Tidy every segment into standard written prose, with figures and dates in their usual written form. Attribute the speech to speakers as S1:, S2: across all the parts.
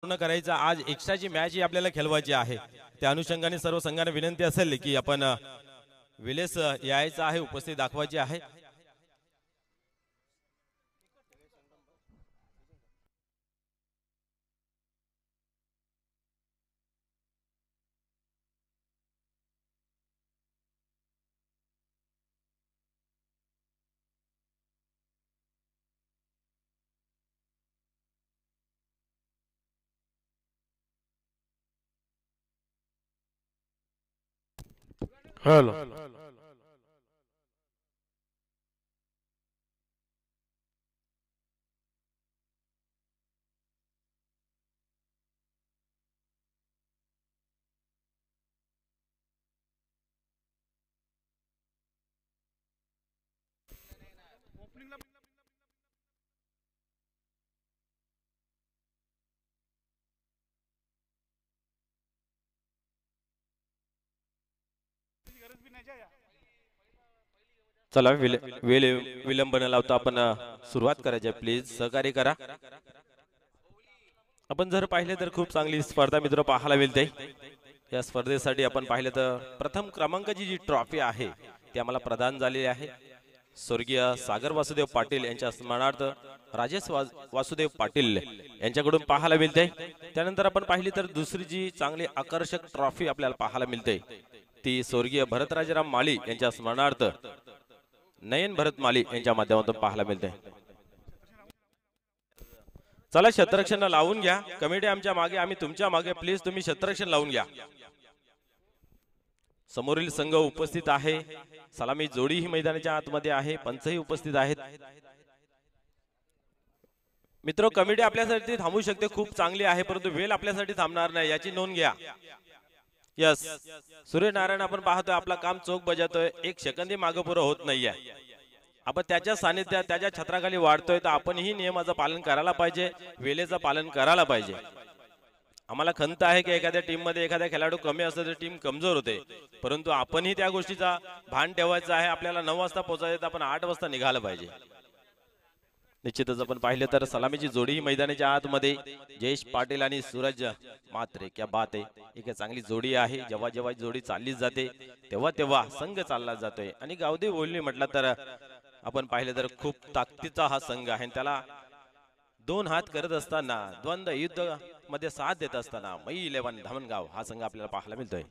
S1: पूर्ण करायचा। आज एक्स्ट्राची मॅच ही आपल्याला खेळवायची आहे। त्या अनुषंगाने सर्व संघांना विनंती असेल की आपण विलेस यायचं आहे, उपस्थित दाखवायची आहे।
S2: हेलो
S1: चला विलंब न लावता आपण सुरुवात करायची। प्लीज सहकार्य करा। आपण जर पाहिले तर खूप चांगली स्पर्धा मित्र पाहायला मिळते। या स्पर्धेसाठी आपण पाहिले तर प्रथम क्रमांकाची जी ट्रॉफी आहे ती आम्हाला प्रदान झालेली आहे। स्वर्गीय सागर वासुदेव पाटील यांच्या स्मरणार्थ राजेश वासुदेव पाटील यांच्याकडून पाहायला मिळते। त्यानंतर आपण पाहिली तर दुसरी जी चांगली आकर्षक ट्रॉफी आपल्याला पाहायला मिळते ती स्वर्गीय भरतराजराम माळी यांच्या स्मरणार्थ नयन भरत माळी यांच्या माध्यमातून पाहायला मिळते। चला क्षेत्ररक्षण लावून घ्या। कमिटी आमच्या मागे, आम्ही तुमच्या मागे। प्लीज तुम्ही क्षेत्ररक्षण लावून घ्या। समोरील संघ उपस्थित आहे। सलामी जोडी ही मैदानाच्या आतमध्ये आहे। पंचही उपस्थित आहेत। मित्र कमिटी आपल्यासाठी थांबू शकते, खूप चांगली आहे, परंतु वेळ आपल्यासाठी थांबणार नाही याची नोंद घ्या। यस सूर्यनारायण आपण पाहतोय आपला काम चोख बजावतोय, एक सेकंदही मागे पुढे होत नाहीये। आपण त्याच्या सानिध्यात त्याच्या छत्राखाली वाढतोय तर आपणही नियमाचं पालन करायला पाहिजे, वेळेचं पालन करायला पाहिजे। आम्हाला खंत आहे की एखाद्या टीम मध्ये एखादा खेळाडू कमी असला तर टीम कमजोर होते, परंतु आपणही त्या गोष्टीचा भान ठेवायचा आहे। आपल्याला 9 वाजता पोहोचायचं, आपण 8 वाजता निघालं पाहिजे। निश्चितच आपण पाहिले तर सलामीची जोडी ही मैदानाच्या आतमध्ये जयेश पाटील आणि सूरज मात्रे, क्या बात आहे, एक चांगली जोडी आहे। जेव्हा जेव्हा जोडी चालली जाते तेव्हा तेव्हा संघ चालला जातोय। आणि गावदेव बोलणी म्हटलं तर आपण पाहिले तर खूप ताकदीचा हा संघ आहे। त्याला 2 हात करत असताना, द्वंद्व युद्ध मध्ये साथ देत असताना मई 11 धामणगाव हा संघ आपल्याला पाहायला मिळतोय।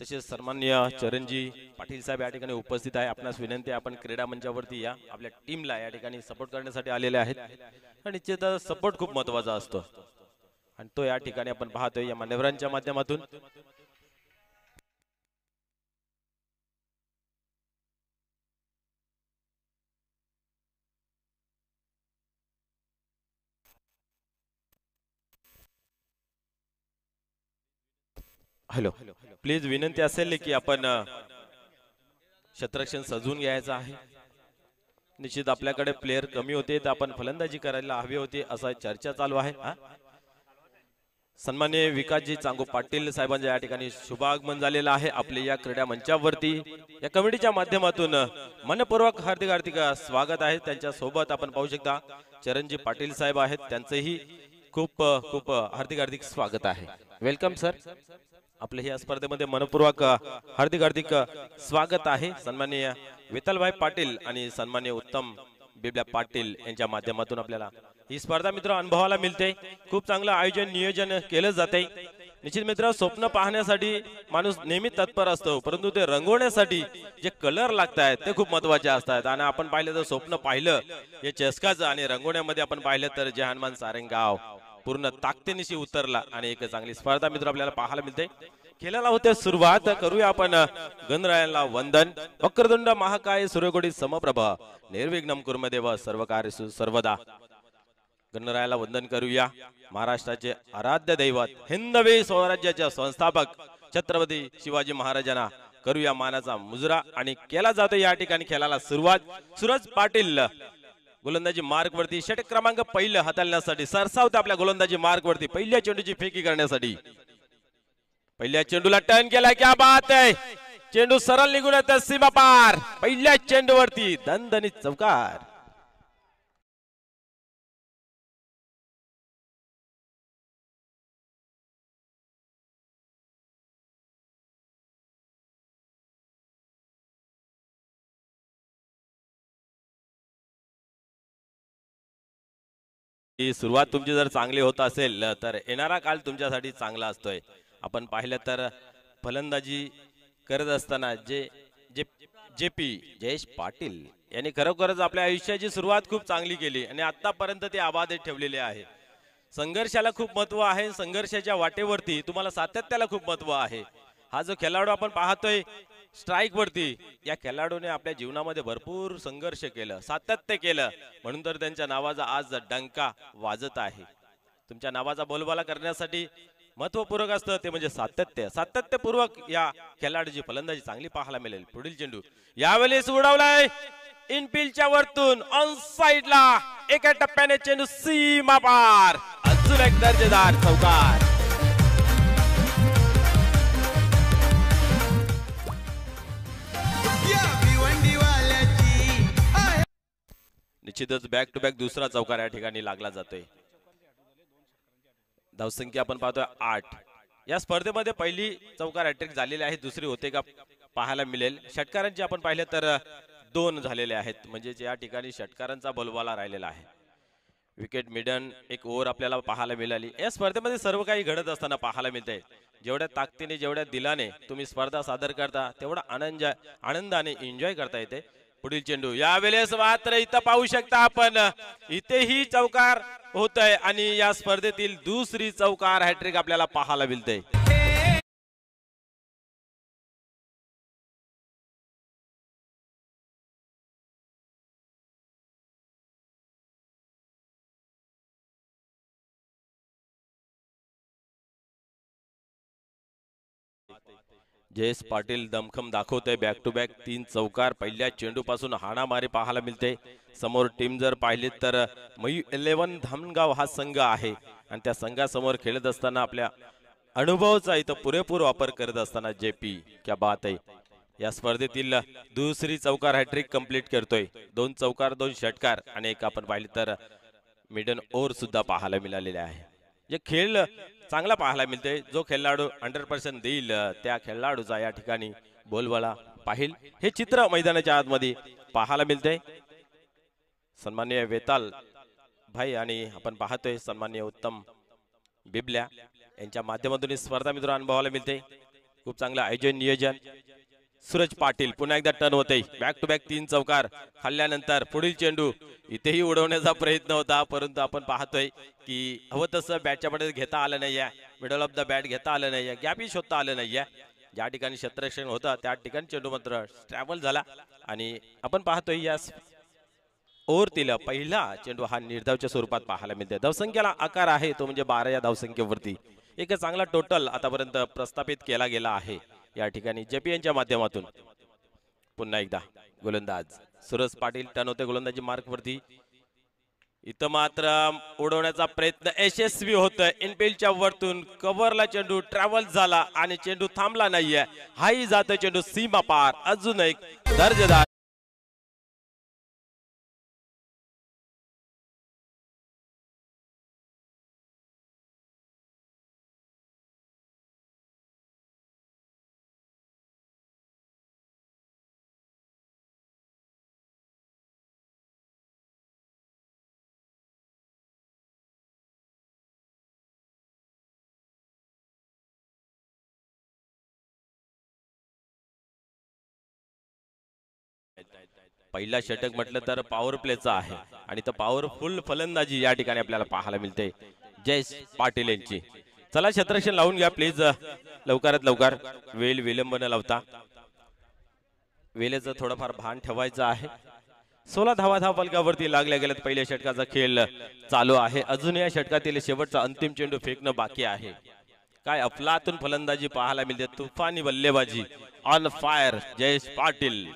S1: तसेच सन्माननीय चरणजी पाटील साहेब या ठिकाणी उपस्थित आहे। आपणास विनंती आहे आपण क्रीडा मंचावरती या, आपल्या टीमला या ठिकाणी सपोर्ट करण्यासाठी आलेले आहेत। आणि निश्चित सपोर्ट खूप महत्त्वाचा असतो आणि तो या ठिकाणी आपण पाहतोय या मान्यवरांच्या माध्यमातून। हॅलो, प्लीज विनंती असेल की आपण क्षेत्ररक्षण सजवून घ्यायचं आहे। निश्चित आपल्याकडे प्लेयर कमी होते तर आपण फलंदाजी करायला हवी होती असा चर्चा चालू आहे। सन्माननीय विकासजी चांगू पाटील साहेबांच्या या ठिकाणी शुभागमन झालेलं आहे आपल्या या क्रीडा मंचावरती। या कमिटीच्या माध्यमातून मनपूर्वक हार्दिक हार्दिक स्वागत आहे। त्यांच्या सोबत आपण पाहू शकता चरणजी पाटील साहेब आहेत, त्यांचेही खूप खूप हार्दिक हार्दिक स्वागत आहे। वेलकम सर, आपल्या या स्पर्धेमध्ये मनपूर्वक हार्दिक हार्दिक स्वागत आहे। सन्माननीय विठ्ठलभाई पाटील आणि सन्माननीय उत्तम बिबल्या पाटील यांच्या माध्यमातून आपल्याला ही स्पर्धा मित्र अनुभवाला मिळते। खूप चांगलं आयोजन नियोजन केलं जाते। निश्चित मित्र स्वप्न पाहण्यासाठी माणूस नेहमी तत्पर असतो, परंतु ते रंगवण्यासाठी जे कलर लागतात ते खूप महत्त्वाचे असतात। आणि आपण पाहिलं तर स्वप्न पाहिलं हे चषकाचं आणि रंगवण्यामध्ये आपण पाहिलं तर जहानमान सारंगाव पूर्ण ताकदीनिशी उतरला आणि एक चांगली स्पर्धा मित्र आपल्याला पाहायला मिळते। खेळाला होते सुरुवात करूया आपण गणरायाला वंदन। वक्रतुंड महाकाय सूर्यकोटी समप्रभ निर्विघ्नं कुर्मदेव सर्व कार्येषु सर्वदा। गणरायाला वंदन करूया। महाराष्ट्राचे आराध्य दैवत हिंदवी स्वराज्याचे संस्थापक छत्रपती शिवाजी महाराजांना करूया मानाचा मुजरा आणि केला जातो या ठिकाणी खेळाला सुरुवात। सूरज पाटील गोलंदाजी मार्क वरती, षटक क्रमांक पहिलं हाताळण्यासाठी सरसावते आपल्या गोलंदाजी मार्क वरती पहिल्या चेंडूची फेकी करण्यासाठी। पहिल्या चेंडूला टर्न केला, क्या बात आहे, चेंडू सरळ निघून येतो सीमा पार. पहिल्या चेंडूवरती दणदणीत चौकार. ही सुरुवात तुमची जर चांगली होत असेल तर येणारा काळ तुमच्यासाठी चांगला असतोय. आपण पाहिलं तर फलंदाजी करत असताना जेपी जयेश पाटील यांनी खरोखरच आपल्या आयुष्याची सुरुवात खूप चांगली केली आणि आतापर्यंत ते अबाधित ठेवलेले आहे. संघर्षाला खूप महत्व आहे. संघर्षाच्या वाटेवरती तुम्हाला सातत्याला खूप महत्व आहे. हा जो खेळाडू आपण पाहतोय स्ट्राइक वरती, या खेळाडूने आपल्या जीवनामध्ये भरपूर संघर्ष केलं, सातत्य केलं, म्हणून तर त्यांच्या नावाचा आज डंका वाजत आहे. तुमच्या नावाचा बोलबाला करण्यासाठी महत्वपूर्वक असतं ते म्हणजे सातत्य. सातत्यपूर्वक या खेळाडूची फलंदाजी चांगली पाहायला मिळेल. पुढील चेंडू यावेळेस उडवलाय इनफिल्डच्या वरतून ऑन साइडला. एका टप्प्याने चेंडू सीमा पार. अजून एक दर्जेदार चौकार. निश्चितच बॅक टू बॅक दुसरा चौकार या ठिकाणी लागला जातोय. धावसंख्या आपण पाहतोय 8. या स्पर्धेमध्ये पहिली चौकार हॅट्रिक झालेली आहे, दुसरी होते का पाहायला मिळेल. षटकारांची आपण पाहिले तर 2 झालेले आहेत, म्हणजे या ठिकाणी षटकारांचा बोलबाला राहिलेला आहे. विकेट मिडन एक ओव्हर आपल्याला पाहायला मिळाली. या स्पर्धेमध्ये सर्व काही घडत असताना पाहायला मिळते. जेवढ्या ताकदीने जेवढ्या दिलाने तुम्ही स्पर्धा सादर करता तेवढा आनंदाने एन्जॉय करता येते. पुढील चेंडू यावेळेस मात्र इथं पाहू शकता आपण, इथेही चौकार होतय आणि या स्पर्धेतील दुसरी चौकार हॅट्रिक आपल्याला पाहायला मिळते. जयेश पाटील दमखम दाखवतोय. बॅक टू बॅक 3 चौकार पहिल्या चेंडू पासून हाणामारी पाहायला मिळते. समोर टीम जर पाहिली तर मयू 11 धामणगाव हा संघ आहे आणि त्या संघासमोर खेळत असताना आपल्या अनुभवाचा इथं पुरेपूर वापर करत असताना जेपी क्या बात आहे. या स्पर्धेतील दुसरी चौकार हॅट्रिक कंप्लीट करतोय. 2 चौकार 2 षटकार आणि एक आपण पाहिलं तर मिडन ओव्हर सुद्धा पाहायला मिळालेले आहे. जे खेळ चांगला पाहायला मिळते. जो खेळाडू 100% देईल त्या खेळाडूचा या ठिकाणी बोलबाला पाहिल. हे चित्र मैदानाच्या आतमध्ये पाहायला मिळते. सन्माननीय वेताल भाई आणि आपण पाहतोय सन्माननीय उत्तम बिबल्या यांच्या माध्यमातून स्पर्धा मित्र अनुभवायला मिळते. खूप चांगलं आयोजन नियोजन. सूरज पाटील पुन्हा एकदा टर्न होते. बॅक टू बॅक 3 चौकार खाल्ल्यानंतर पुढील चेंडू इथेही उडवण्याचा प्रयत्न होता, परंतु आपण पाहतोय की हवं तसं बॅटच्या मध्ये घेता आलं नाहीये. मिडल ऑफ द बॅट घेता आलं नाहीये, गॅपही शोधता आलं नाहीये. ज्या ठिकाणी क्षेत्ररक्षण होता त्या ठिकाणी चेंडू मात्र ट्रॅव्हल झाला आणि आपण पाहतोय या ओव्हरतील पहिला चेंडू हा निर्धावच्या स्वरूपात पाहायला मिळते. धावसंख्येला आकार आहे तो म्हणजे 12 या धावसंख्येवरती एक चांगला टोटल आतापर्यंत प्रस्थापित केला गेला आहे या ठिकाणी जेपी यांच्या माध्यमातून. पुन्हा एकदा गोलंदाज सूरज पाटील टर्न होते गोलंदाजी मार्क वरती. इथं मात्र उडवण्याचा प्रयत्न यशस्वी होतोय. इनफिल्डच्या वरतून कव्हरला चेंडू ट्रॅव्हल झाला आणि चेंडू थांबला नाहीये. हाही जातोय चेंडू सीमा पार. अजून एक दर्जेदार पहिला षटक म्हटलं तर पॉवर प्लेचा आहे आणि तो पॉवरफुल फलंदाजी या ठिकाणी आपल्याला पाहायला मिळते जयेश पाटील यांची. चला क्षेत्ररक्षण लावून घ्या प्लीज लवकरात लवकर. वेळ विलंब न लावता वेळेचं थोडंफार भान ठेवायचं आहे. 16 धावा फलकावरती लागल्या गेल्यात. पहिल्या षटकाचा खेळ चालू आहे. अजून या षटकातील शेवटचा अंतिम चेंडू फेकणं बाकी आहे. काय अफलातून फलंदाजी पाहायला मिळते. तुफानी बल्लेबाजी ऑन फायर जयेश पाटील.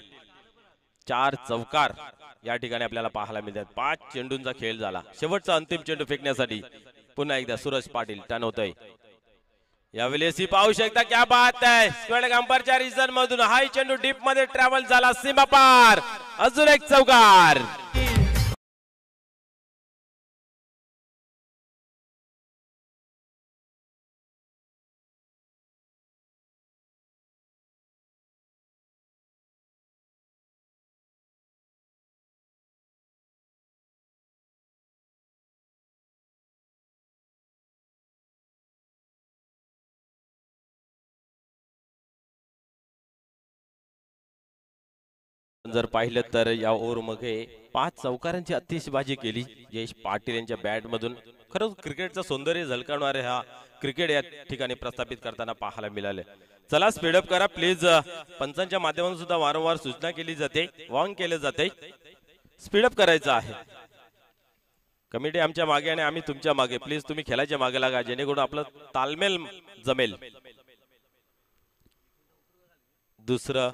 S1: 4 चौकार या ठिकाणी आपल्याला पाहायला मिळतात. 5 चेंडूंचा खेळ झाला. शेवटचा अंतिम चेंडू फेकण्यासाठी पुन्हा एकदा सूरज पाटील टर्न होतोय. यावेळेस ही पाहू शकता क्या बात आहे स्क्वेअर गंपरच्या रिजन मधून हाय चेंडू डीप मध्ये ट्रॅव्हल झाला सीमा पार अजून एक चौकार. जर पाहिलं तर या ओव्हर मध्ये 5 चौकारांची अतिशबाजी केली जयेश पाटील यांच्या बॅट मधून. खरंच क्रिकेटचं सौंदर्य झलकावणारे हा क्रिकेट या ठिकाणी प्रस्थापित करताना पाहायला मिळाले. चला स्पीडअप करा प्लीज. पंचांच्या माध्यमातून सुद्धा वारंवार सूचना केली जाते वॉर्न केले जाते स्पीडअप करायचं आहे. कमिटी आमच्या मागे आणि आम्ही तुमच्या मागे. प्लीज तुम्ही खेळाच्या मागे लागा जेणेकरून आपलं तालमेल जमेल. दुसरं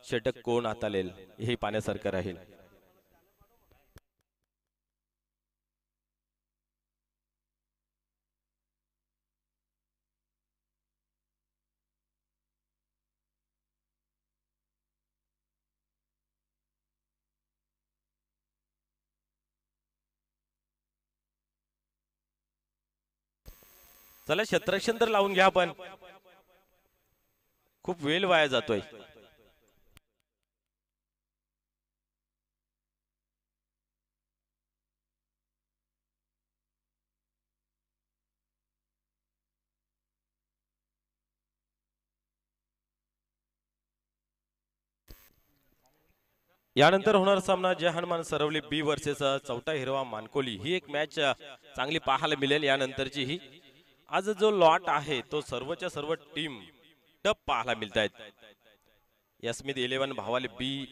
S1: षटक कोण हाताळेल हे पाहण्यासारखं राहील. चला क्षेत्ररक्षण तर लावून घ्या आपण. खूप वेळ वाया जातोय. यानंतर होणार सामना जय हनुमान सरवली बी वर्सेस चौथा हिरवा मानकोली. ही एक मॅच चांगली पाहायला मिळेल. यानंतरची ही आज जो लॉट आहे तो सर्वच्या सर्व टीम टप पाहायला मिळत आहेत. यस्मित 11 भावाले बी,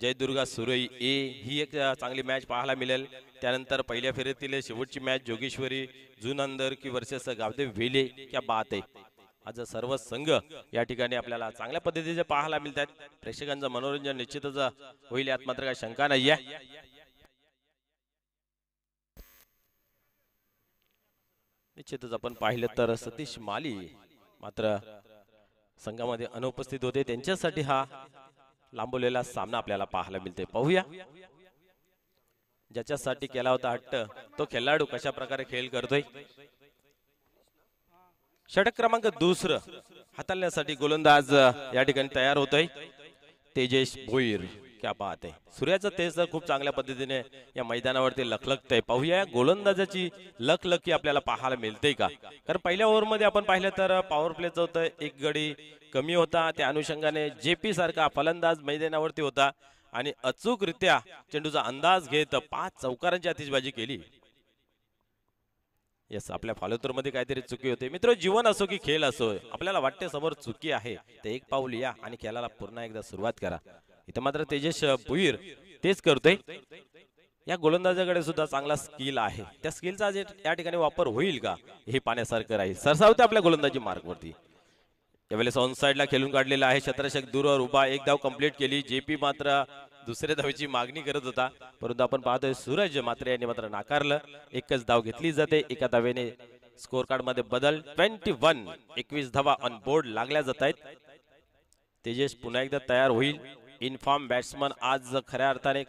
S1: जयदुर्गा सुरई ए ही एक चांगली मॅच पाहायला मिळेल. त्यानंतर पहिल्या फेरीतील शेवटची मॅच जोगेश्वरी जुनंदर की वर्सेस गावदेव वेले. क्या बात आहे. आज सर्व संघ या ठिकाणी आपल्याला चांगल्या पद्धतीचे पाहायला मिळतात. प्रेक्षकांचं मनोरंजन निश्चितच होईल यात मात्र काही शंका नाहीये. निश्चितच आपण पाहिलं तर सतीश माली मात्र संघामध्ये अनुपस्थित होते. त्यांच्यासाठी हा लांबवलेला सामना आपल्याला पाहायला मिळते. पाहूया ज्याच्यासाठी केला होता हट्ट तो खेळाडू कशा प्रकारे खेळ करतोय. षटक क्रमांक दुसरं हाताळण्यासाठी गोलंदाज या ठिकाणी तयार होतोय तेजेश भोईर. क्या बात आहे. सूर्याचं तेज तर खूप चांगल्या पद्धतीने या मैदानावरती लखलखतंय. पाहूया गोलंदाजाची लखलखी आपल्याला पाहायला मिळते का. कारण पहिल्या ओव्हर मध्ये आपण पाहिलं तर पॉवर प्लेचं होतं एक गडी कमी होता. त्या अनुषंगाने जेपी सारखा फलंदाज मैदानावरती होता आणि अचूकरित्या चेंडूचा अंदाज घेत 5 चौकारांची आतिषबाजी केली. यस आपल्या फॉलोतर मध्ये काहीतरी चुकी होते. मित्र जीवन असो की खेळ असो आपल्याला वाटते समोर चुकी आहे ते एक पाऊल या आणि खेळाला पुन्हा एकदा सुरुवात करा. इथं मात्र तेजेश भुईर तेच करतोय. या गोलंदाजाकडे सुद्धा चांगला स्किल आहे. त्या स्किलचा या ठिकाणी वापर होईल का हे पाहण्यासारखं राहील. सरसावते आपल्या गोलंदाजी मार्गवरती. त्यावेळेस ऑन साइडला खेळून काढलेला आहे. क्षेत्ररक्षक दूरवर उभा एक धाव कंप्लीट केली. जेपी मात्र दुसऱ्या धावेची मागणी करत होता परंतु आपण पाहतोय सूरज मात्र यांनी मात्र नाकारलं. एकच धाव घेतली जाते. एका धावेने स्कोर कार्ड मध्ये बदल. 21 धावा ऑन बोर्ड लागल्या जात आहेत. तेजेश पुन्हा एकदा तयार होईल. इनफॉर्म बॅट्समन आज खऱ्या अर्थाने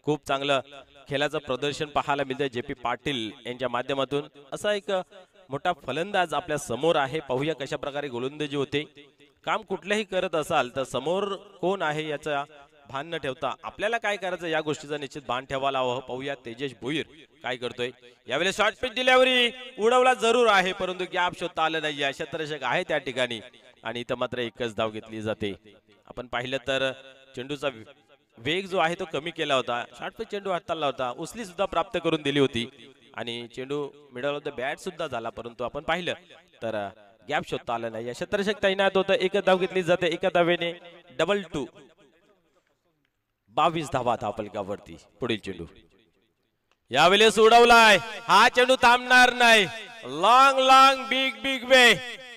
S1: खूप चांगलं खेळाचं प्रदर्शन पाहायला मिळतंय. जेपी पाटील यांच्या माध्यमातून असा एक मोठा फलंदाज आपल्या समोर आहे. पाहूया कशा प्रकारे गोलंदाजी होते. काम कुठलंही करत असाल तर समोर कोण आहे याचा भान न ठेवता आपल्याला काय करायचं या गोष्टीचा निश्चित भान ठेवायला हवं. पाहूया तेजेश भोईर काय करतोय. यावेळेस शॉर्ट पिच डिलिव्हरी उडवला जरूर आहे परंतु गॅप शोधता आलं नाही. क्षेत्ररक्षक आहे त्या ठिकाणी आणि इथं मात्र एकच धाव घेतली जाते. आपण पाहिलं तर चेंडूचा वेग जो आहे तो कमी केला होता. शॉर्ट पिच चेंडू हाताळला होता. उचली सुद्धा प्राप्त करून दिली होती आणि चेंडू मिडल ऑफ द बॅट सुद्धा झाला परंतु आपण पाहिलं तर गॅप शोधता आलं नाही. क्षेत्ररक्षक तैनात होतं. एकच धाव घेतली जाते. एका धावेने डबल 2. 22 धावा धावफलकावरती. पुढील चेंडू यावेळेस उडवलाय. हा चेंडू थांबणार नाही. Long long big big way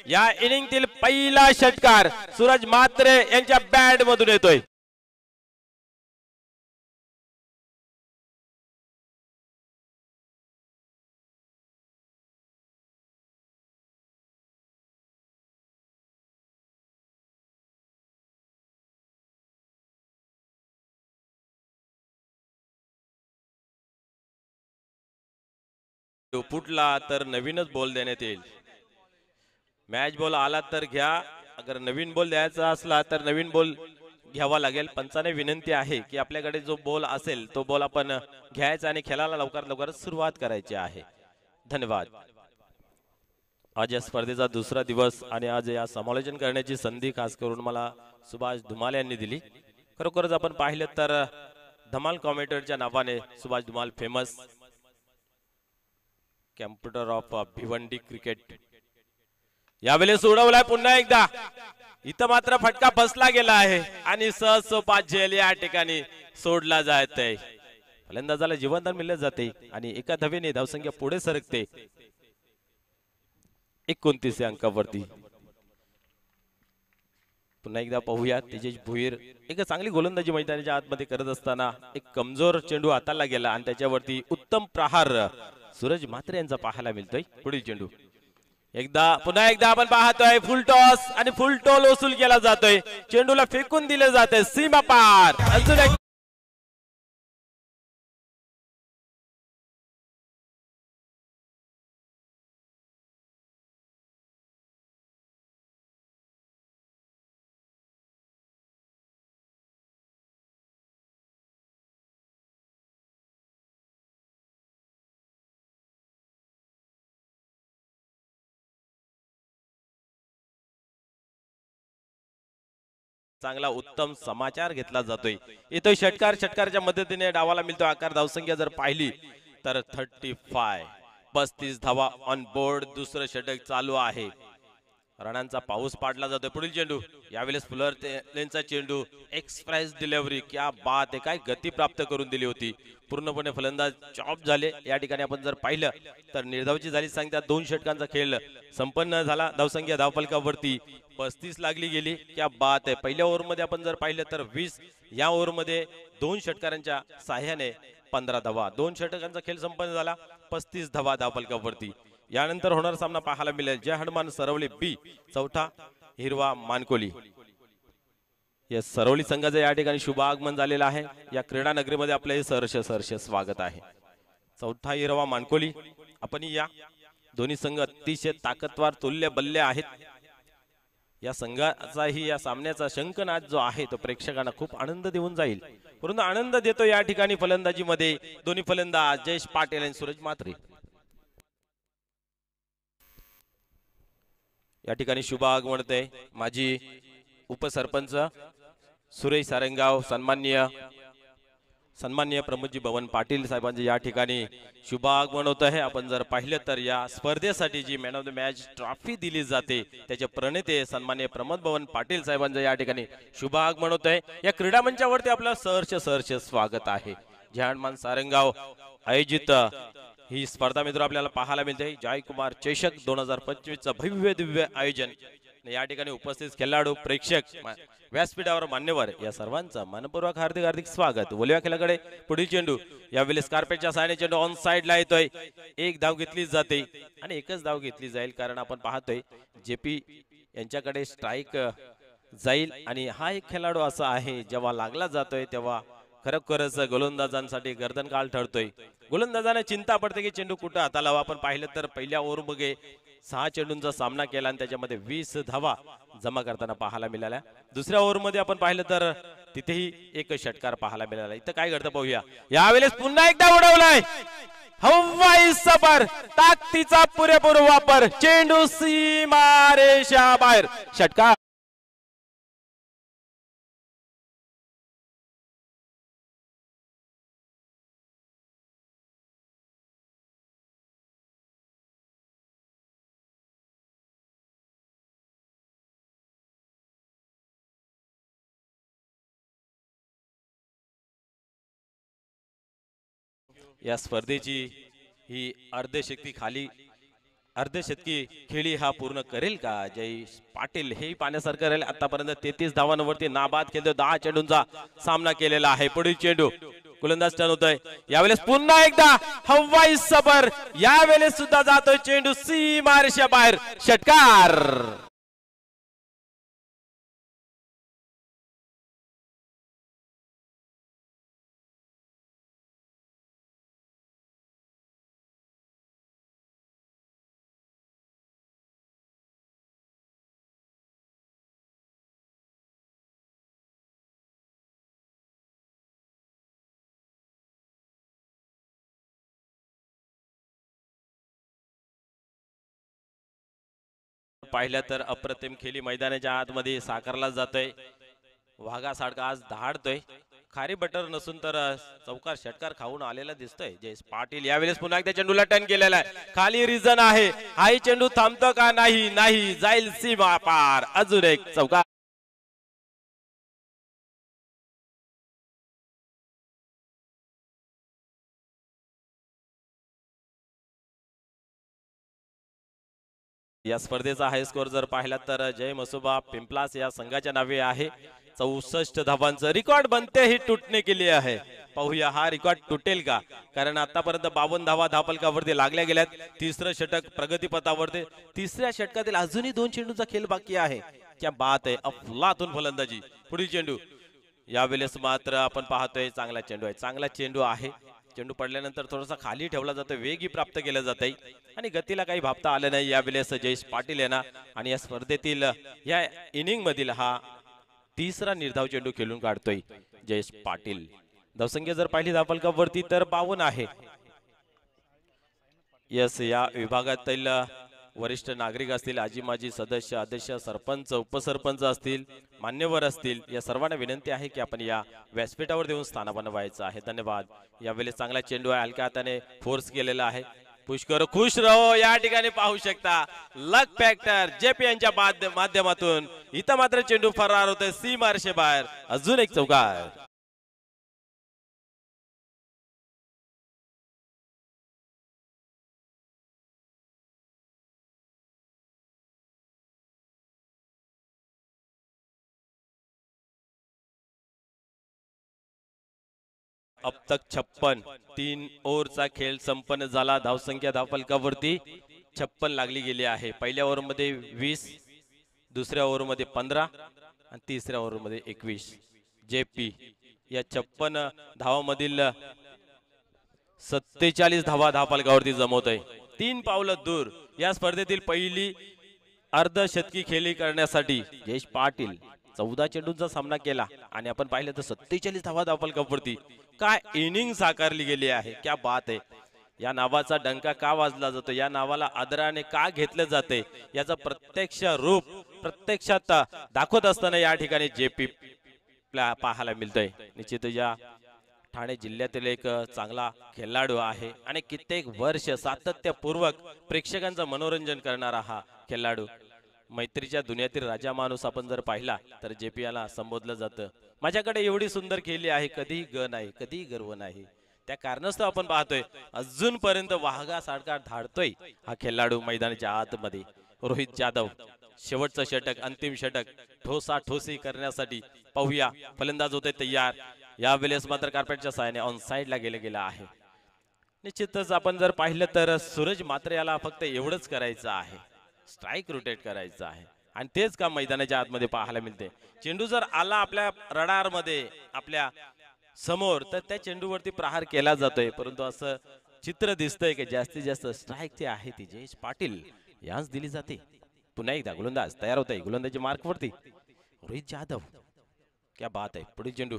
S1: या इनिंगतील पहिला षटकार सूरज म्हात्रे यांच्या बॅट मधून येतोय. फुटला तर नवीनच बॉल देण्यात येईल. मॅच बॉल आला तर घ्या, अगर नवीन बॉल द्यायचा असला तर नवीन बॉल घ्यावा लागेल. पंचाने विनंती आहे की आपल्याकडे जो बॉल असेल तो बॉल आपण घ्यायचा आणि खेळाला लवकर सुरुवात करायची आहे. धन्यवाद. आज या स्पर्धेचा दुसरा दिवस आणि आज या समालोचन करण्याची संधी खास करून मला सुभाष धुमाल यांनी दिली. खरोखरच आपण पाहिलं तर धमाल कॉमेंटेटरच्या नावाने Subhash Dhumal famous, computer of Bhiwandi cricket. यावेळेस उडवलाय पुन्हा एकदा, इथं मात्र फटका फसला गेला आहे आणि सहज सोपा झेल या ठिकाणी सोडला जात आहे. फलंदाजाला जीवनदान मिळलं जाते आणि एका धावेने धावसंख्या पुढे सरकते 29 अंकावरती. पुन्हा एकदा पाहूया, तेजस भुईर एक चांगली गोलंदाजी मैदानाच्या आतमध्ये करत असताना एक कमजोर चेंडू हाताला गेला आणि त्याच्यावरती उत्तम प्रहार सूरज म्हात्रे यांचा पाहायला मिळतोय. पुढील चेंडू पुन्हा एकदा आपण पाहतोय फुल टॉस आणि फुल टॉल वसूल केला जातोय. चेंडूला फेकून दिले जाते सीमा पार. अजून एक चांगला उत्तम समाचार घेतला जातोय. इथे षटकारच्या मदतीने डावाला मिळतो आकार. धावसंख्या जर पाहिली तर 35 धावा ऑन बोर्ड. दुसरं षटक चालू आहे. रणांचा पाऊस पाडला जातोय. पुढील चेंडू यावेळेस फुलर लेनचा चेंडू, एक्सप्रेस डिलिव्हरी, क्या बात आहे, काय गती प्राप्त करून दिली होती. पूर्णपणे फलंदाज चॉप झाले. या ठिकाणी आपण जर पाहिलं तर निर्धावची झाली सांगता 2 षटकांचा खेळ संपन्न झाला. धावसंख्या धावफलकावरती 35 लागली गेली. क्या बात आहे. पहिल्या ओव्हरमध्ये आपण जर पाहिलं तर 20, या ओव्हरमध्ये 2 षटकारांच्या साह्याने 15 धावा. 2 षटकांचा खेळ संपन्न झाला. 35 धावा धावफलकावरती. यानंतर होणारा सामना पाहायला मिळेल जय हनुमान सरवली बी, चौथा हिरवा मानकोली. या सरवली संघाचं या ठिकाणी शुभ आगमन झालेलं आहे. या क्रीडा नगरीमध्ये आपले सहर्ष स्वागत आहे. चौथा हिरवा मानकोली. आपण या दोन्ही संघ अतिशय ताकदवार तुल्य बल्ले आहेत. या संघाचाही या सामन्याचा शंखनाद जो आहे तो प्रेक्षकांना खूप आनंद देऊन जाईल. परंतु आनंद देतो या ठिकाणी फलंदाजीमध्ये दोन्ही फलंदाज जयेश पाटील आणि सूरज म्हात्रे. या ठिकाणी शुभ आगमन आहे माजी उपसरपंच सुरेश सारंगाव, सन्माननीय प्रमोदजी भवन पाटील साहेबांचे या ठिकाणी शुभ आगमन होत आहे. आपण जर पाहिलं तर या स्पर्धेसाठी जी man of the match trophy दिली जाते त्याचे प्रणेते सन्माननीय प्रमोद भवन पाटील साहेबांचे या ठिकाणी शुभ आगमन होत आहे. या क्रीडा मंचावरती आपलं सहर्ष स्वागत आहे. जय हनुमान सारंगाव आयोजित ही स्पर्धा मित्र आपल्याला पाहायला मिळते. जयकुमार चषक 2025 चं भव्य दिव्य आयोजन. या ठिकाणी उपस्थित खेळाडू, प्रेक्षक, व्यासपीठावर मान्यवर या सर्वांचं मनपूर्वक हार्दिक स्वागत. बोलव्या खेळाकडे पुढील चेंडू यावेळेस कार्पेटच्या सहाय्याने चेंडू ऑन साइडला येतोय. एक धाव घेतली जाते आणि एकच धाव घेतली जाईल कारण आपण पाहतोय जेपी यांच्याकडे स्ट्राइक जाईल आणि हा एक खेळाडू असा आहे जेव्हा लागला जातोय तेव्हा खरोखरच गोलंदाजांसाठी गर्दन काळ ठरतोय. गोलंदाजाने चिंता पडते की चेंडू कुठं हाताला लावा. आपण पाहिलं तर पहिल्या ओव्हरमध्ये 6 चेंडूंचा सामना केला आणि त्याच्यामध्ये 20 धावा जमा करताना पाहायला मिळाल्या. दुसऱ्या ओव्हरमध्ये आपण पाहिलं तर तिथेही एक षटकार पाहायला मिळाला. इथं काय घडतं पाहूया. यावेळेस पुन्हा एकदा उडवलाय हवाई सफर, ताकदीचा पुरेपूर वापर, चेंडू सीमारेषा बाहेर, षटकार. या स्पर्धेची ही अर्धशतकी खेळी हा पूर्ण करेल का जयेश पाटील, हे पाहण्यासारखं राहील. आतापर्यंत 33 धावांवरती नाबाद खेळतो. 10 चेंडूंचा सामना केलेला आहे. पुढील चेंडू गोलंदाज टर्न होतोय. यावेळेस पुन्हा एकदा हवाई सफर, यावेळेस सुद्धा जातोय चेंडू सीमारेषा बाहेर, षटकार. पाहिलं तर अप्रतिम खेळी मैदानाच्या आतमध्ये साकारला जातोय. वाघा साडका आज धाडतोय. खारी बटर नसून तर चौकार षटकार खाऊन आलेला दिसतोय जयेश पाटील. यावेळेस पुन्हा एकदा चेंडूला टर्न केलेला आहे. खाली रिझन आहे. हाही चेंडू थांबतो का? नाही, नाही, जाईल सीमा पार. अजून एक चौकार. या स्पर्धेचा हाय स्कोर जर पाहिला तर जय मसोबा पिंपलास या संघाच्या नावे आहे. 64 धावांचं रिकॉर्ड बनते ही तुटणे केली आहे. पाहूया हा रिकॉर्ड तुटेल का? कारण आतापर्यंत 52 धावा धापलकावरती लागल्या गेल्यात. तिसरं षटक प्रगतीपथावरती. तिसऱ्या षटकातील अजूनही 2 चेंडूचा खेळ बाकी आहे. क्या बात आहे. अफलातून फलंदाजी. पुढील चेंडू. यावेळेस मात्र आपण पाहतोय चांगला चेंडू आहे. चांगला चेंडू आहे. चेंडू पडल्यानंतर थोडासा खाली ठेवला जातो. वेगही प्राप्त केला जाते आणि गतीला काही भापता आलं नाही यावेळेस जयेश पाटील यांना. आणि या स्पर्धेतील या इनिंग मधील हा तिसरा निर्धाव चेंडू खेळून काढतोय जयेश पाटील. धावसंख्या जर पाहिली धावफलकावरती तर 52 आहे. यस, या विभागातील वरिष्ठ नागरिक असतील, आजी माजी सदस्य, अध्यक्ष, सरपंच, उपसरपंच असतील, मान्यवर असतील, या सर्वांना विनंती आहे की आपण या व्यासपीठावर देऊन स्थान बनवायचं आहे. धन्यवाद. यावेळेस चांगला चेंडू आहे. हलक्या हाताने फोर्स केलेला आहे. पुष्कर खुश रहो. या ठिकाणी पाहू शकता लक फॅक्टर जेपी यांच्या माध्यमातून इथं मात्र चेंडू फरार होतोय सीमारेषे बाहेर. अजून एक चौकार. अब तक 56. 3 ओव्हरचा खेळ संपन्न झाला. धावसंख्या धावफलकावरती 56 लागली गेली आहे. पहिल्या ओव्हरमध्ये 20, दुसऱ्या ओव्हरमध्ये 15 आणि तिसऱ्या ओव्हरमध्ये 21. जेपी या 56 धावांमधील 47 धावा धावफलकावरती जमवतोय. 3 पावलं दूर. या स्पर्धेतील पहिली अर्धशतकी खेळी करण्यासाठी जयेश पाटील 14 चेंडूंचा सामना केला आणि आपण पाहिलं तर 47 धावा धावफलकावरती. काय इनिंग साकारली गेली आहे. क्या बात आहे. या नावाचा डंका का वाजला जातो, या नावाला आदराने का घेतले जाते, याचा प्रत्यक्ष रूप प्रत्यक्षात दाखवत असताना या ठिकाणी जेपी पाहायला मिळतोय. निश्चित या ठाणे जिल्ह्यातील एक चांगला खेळाडू आहे आणि कित्येक वर्ष सातत्यपूर्वक प्रेक्षकांचं मनोरंजन करणारा हा खेळाडू. मैत्रीच्या दुनियातील राजा माणूस आपण जर पाहिला तर जेपी याला संबोधलं जातं. माझ्याकडे एवढी सुंदर खेळी आहे, कधीही ग नाही, कधीही गर्व नाही. त्या कारणास्तव आपण पाहतोय अजूनपर्यंत वाघा साडका धाडतोय हा खेळाडू मैदानाच्या आतमध्ये. रोहित जाधव शेवटचं षटक, अंतिम षटक ठोसा ठोसी करण्यासाठी पाहूया. फलंदाज होते तयार. यावेळेस मात्र कार्पेटच्या साहाय्याने ऑन साइडला गेला आहे. निश्चितच आपण जर पाहिलं तर सूरज मात्र याला फक्त एवढंच करायचं आहे, स्ट्राइक रोटेट करायचं आहे आणि तेच काम मैदानाच्या आतमध्ये पाहायला मिळते. चेंडू जर आला आपल्या रडार मध्ये आपल्या समोर तर त्या चेंडूवरती प्रहार केला जातोय. परंतु असं चित्र दिसतंय की जास्तीत जास्त स्ट्राइक ती आहे ती जयेश पाटील यांस दिली जाते. पुन्हा एकदा गोलंदाज तयार होत आहे. गोलंदाजी मार्क वरती रोहित जाधव. क्या बात आहे. पुढील चेंडू.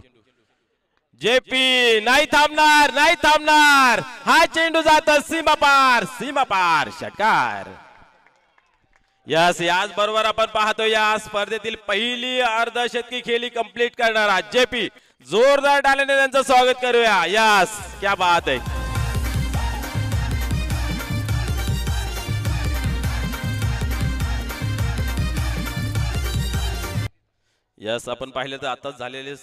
S1: जेपी नाही थांबणार, नाही थांबणार. हा चेंडू जातो सीमा पार षटकार. यस, याच बरोबर आपण पाहतो या स्पर्धेतील पहिली अर्धशतकी खेळी कंप्लीट करणारा जेपी. जोरदार टाळ्याने त्यांचं स्वागत करूया. यस, क्या बात आहे. यस, आपण पाहिलं तर आताच झालेली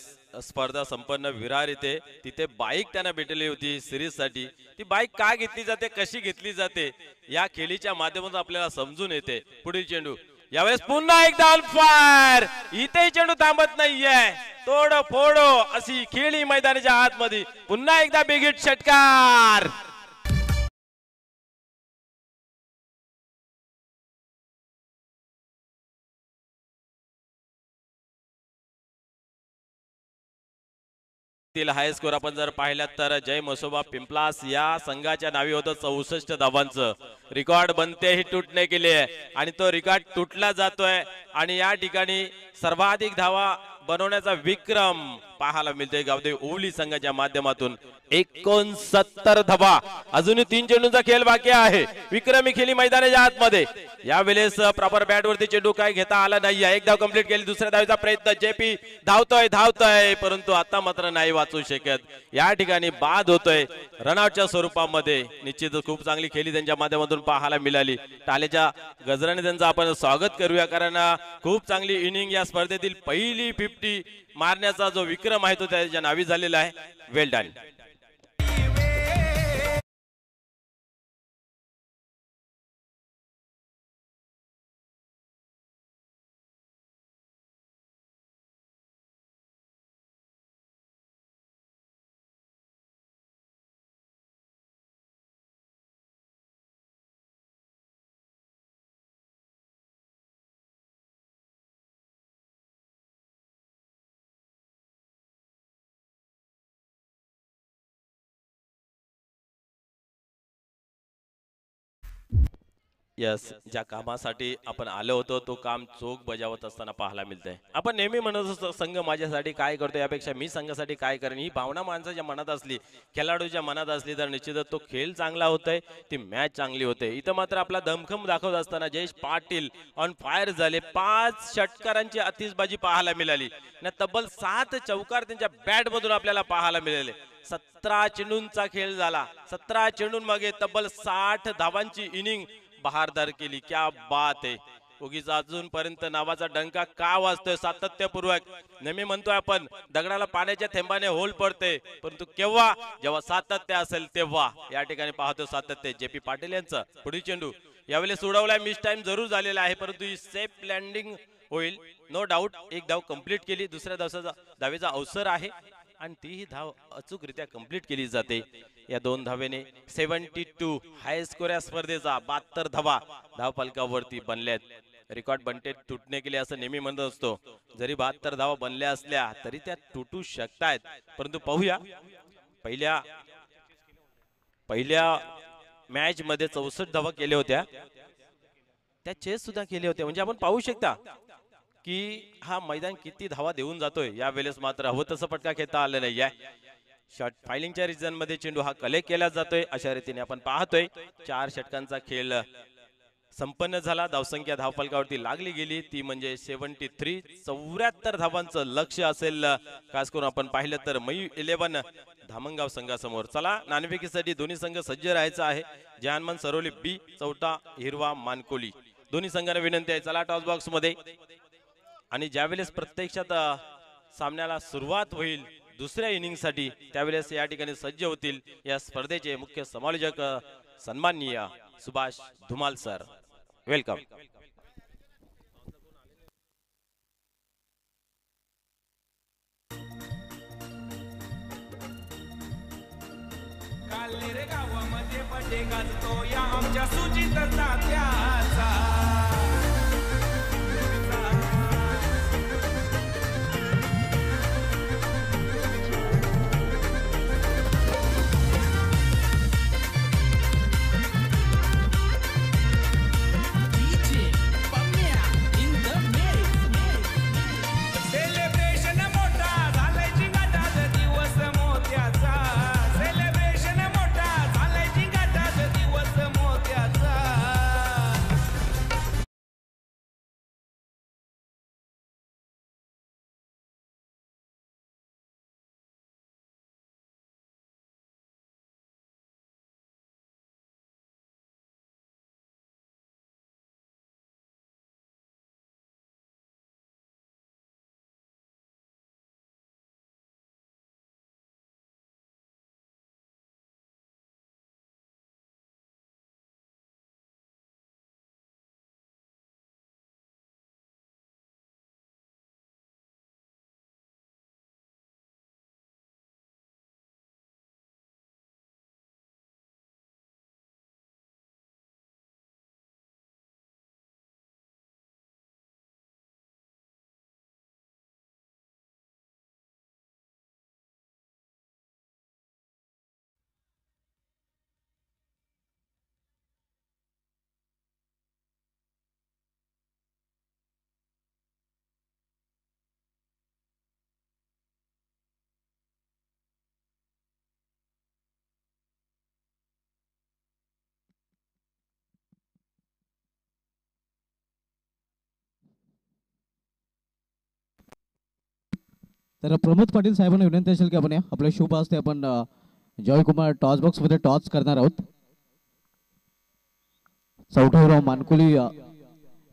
S1: स्पर्धा संपन्न विरार इथे, तिथे बाईक त्यांना भेटली होती सिरीज साठी. ती बाईक का घेतली जाते, कशी घेतली जाते या खेळीच्या माध्यमातून आपल्याला समजून येते. पुढील चेंडू. यावेळेस पुन्हा एकदा ऑन फायर. इथे चेंडू थांबत नाहीये. तोडो फोडो अशी खेळी मैदानाच्या आतमध्ये. पुन्हा एकदा बिग षटकार. हाय स्कोर आपण जर पाहिला तर जय मसोबा पिंपलास या संघाच्या नावी होतं 64 धावांचं. रिकॉर्ड बनते ही तुटणे केली आहे आणि तो रिकॉर्ड तुटला जातोय आणि या ठिकाणी सर्वाधिक धावा बनवण्याचा विक्रम पाहायला मिळते गावदेवी ओवली संघाच्या माध्यमातून 69 धावा। अजूनही 3 चेंडूंचा खेळ बाकी आहे। विक्रमी खेळी मैदानाच्या आतमध्ये यावेळेस प्रॉपर बॅट वरती चेंडू काय घेता आला नाही। एक धाव कंप्लीट केली, दुसऱ्या धावेचा प्रयत्न जेपी धावतोय परंतु आता मात्र नाही वाचू शकत। या ठिकाणी बाद होतोय रनआउटच्या स्वरूपामध्ये। निश्चितच खूप चांगली खेळी त्यांच्या माध्यमातून पाहायला मिळाली। टाळ्याच्या गजराने त्यांचं आपण स्वागत करूया, कारण खूप चांगली इनिंग या स्पर्धेतील पहिली 50 मारण्याचा जो विक्रम आहे तो त्याच्या नावी झालेला आहे। वेल डन। यस, ज्या कामासाठी आपण आलो होतो तो काम चोख बजावत असताना पाहायला मिळतंय। आपण नेहमी म्हणत असतो संघ माझ्यासाठी काय करतो यापेक्षा मी संघासाठी काय करेन, ही भावना माणसाच्या मनात असली, खेळाडूच्या मनात असली तर निश्चितच तो खेळ चांगला होतोय, ती मॅच चांगली होते। इथं मात्र आपला दमखम दाखवत असताना जयेश पाटील ऑन फायर झाले। 5 षटकारांची आतिषबाजी पाहायला मिळाली आणि तब्बल 7 चौकार त्यांच्या बॅट मधून आपल्याला पाहायला मिळाले। 17 चेंडूंचा खेळ झाला। 17 चेंडूंमागे तब्बल 60 धावांची इनिंग बहारदार केली। क्या बात आहे। उगीच अजूनपर्यंत नावाचा डंका का वाजतोय सातत्यपूर्वक। नेहमी म्हणतोय आपण दगडाला पाण्याच्या थेंबाने होल पडते, परंतु केव्हा, जेव्हा सातत्य असेल तेव्हा। या ठिकाणी पाहतो सातत्य जेपी पाटील यांचं। पुढील चेंडू यावेळेस उडवलाय, मिस टाइम जरूर झालेला आहे परंतु ही सेफ लँडिंग होईल नो डाऊट। एक धाव कंप्लीट केली, दुसऱ्या धावेचा अवसर आहे आणि तीही धाव अचूकरित्या कंप्लीट केली जाते। या 2 धावेने 72 हाय स्कोर या स्पर्धेचा 72 धावा धाव फलकावरती बनल्यात। रेकॉर्ड बनते तुटणे केले असं नेहमी म्हणत असतो। जरी 72 धावा बनल्या असल्या तरी त्या तुटू शकतात, परंतु पाहूया पहिल्या मॅच मध्ये 64 धावा केल्या होत्या, त्या चेस सुद्धा केले होते। म्हणजे आपण पाहू शकता की हा मैदान किती धावा देऊन जातोय। या वेळेस मात्र हवं तसं फटका खेळता आलं नाहीये। शॉट फायलिंगच्या रिजन मध्ये चेंडू हा कलेक्ट केला जातोय, अशा रीतीने आपण पाहतोय। 4 षटकांचा खेळ संपन्न झाला। धावसंख्या धावफलकावरती लागली गेली ती म्हणजे 73। 74 धावांचं लक्ष्य असेल खास करून आपण पाहिलं तर मयू 11 धामणगाव संघासमोर। चला नाणेफेकीसाठी दोन्ही संघ सज्ज राहायचं आहे। जहानमान सरोली बी, चौटा हिरवा मानकोली। दोन्ही संघांना विनंती आहे चला टॉस बॉक्स मध्ये। आणि ज्यावेळेस प्रत्यक्षात सामन्याला सुरुवात होईल दुसऱ्या इनिंग साठी त्यावेळेस या ठिकाणी सज्ज होतील या स्पर्धेचे मुख्य समालोचक सन्माननीय सुभाष धुमाल सर। वेलकम।
S2: कालेरे गावामध्ये पटे गाजतो या आमच्या सुजित तात्याचा।
S3: तर प्रमोद पाटील साहेबांना विनंती असेल की आपण आपल्या शुभ हस्ते आपण जयकुमार टॉस बॉक्समध्ये टॉस करणार आहोत. चौठावराव मानकुली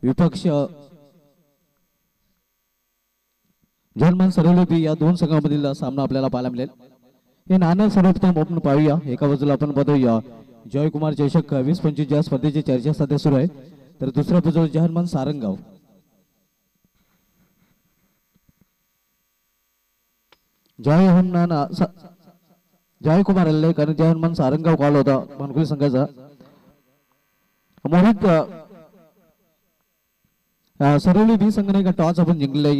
S3: विपक्ष जर्मन सरवली बी या दोन संघामधील सामना आपल्याला पाहायला मिळेल. हे नाणं सर्वप्रथम आपण पाहूया. एका बाजूला आपण बघूया जयकुमार चषक 20-25 या स्पर्धेची चर्चा सध्या सुरू आहे. तर दुसऱ्या बाजूला जर्मन सारंगाव. जयकुमार आले कारण जर्मन सारंगाव कॉल होता मानकुली संघाचा. मोहित सरवली बी संघाने का टॉस आपण जिंकले.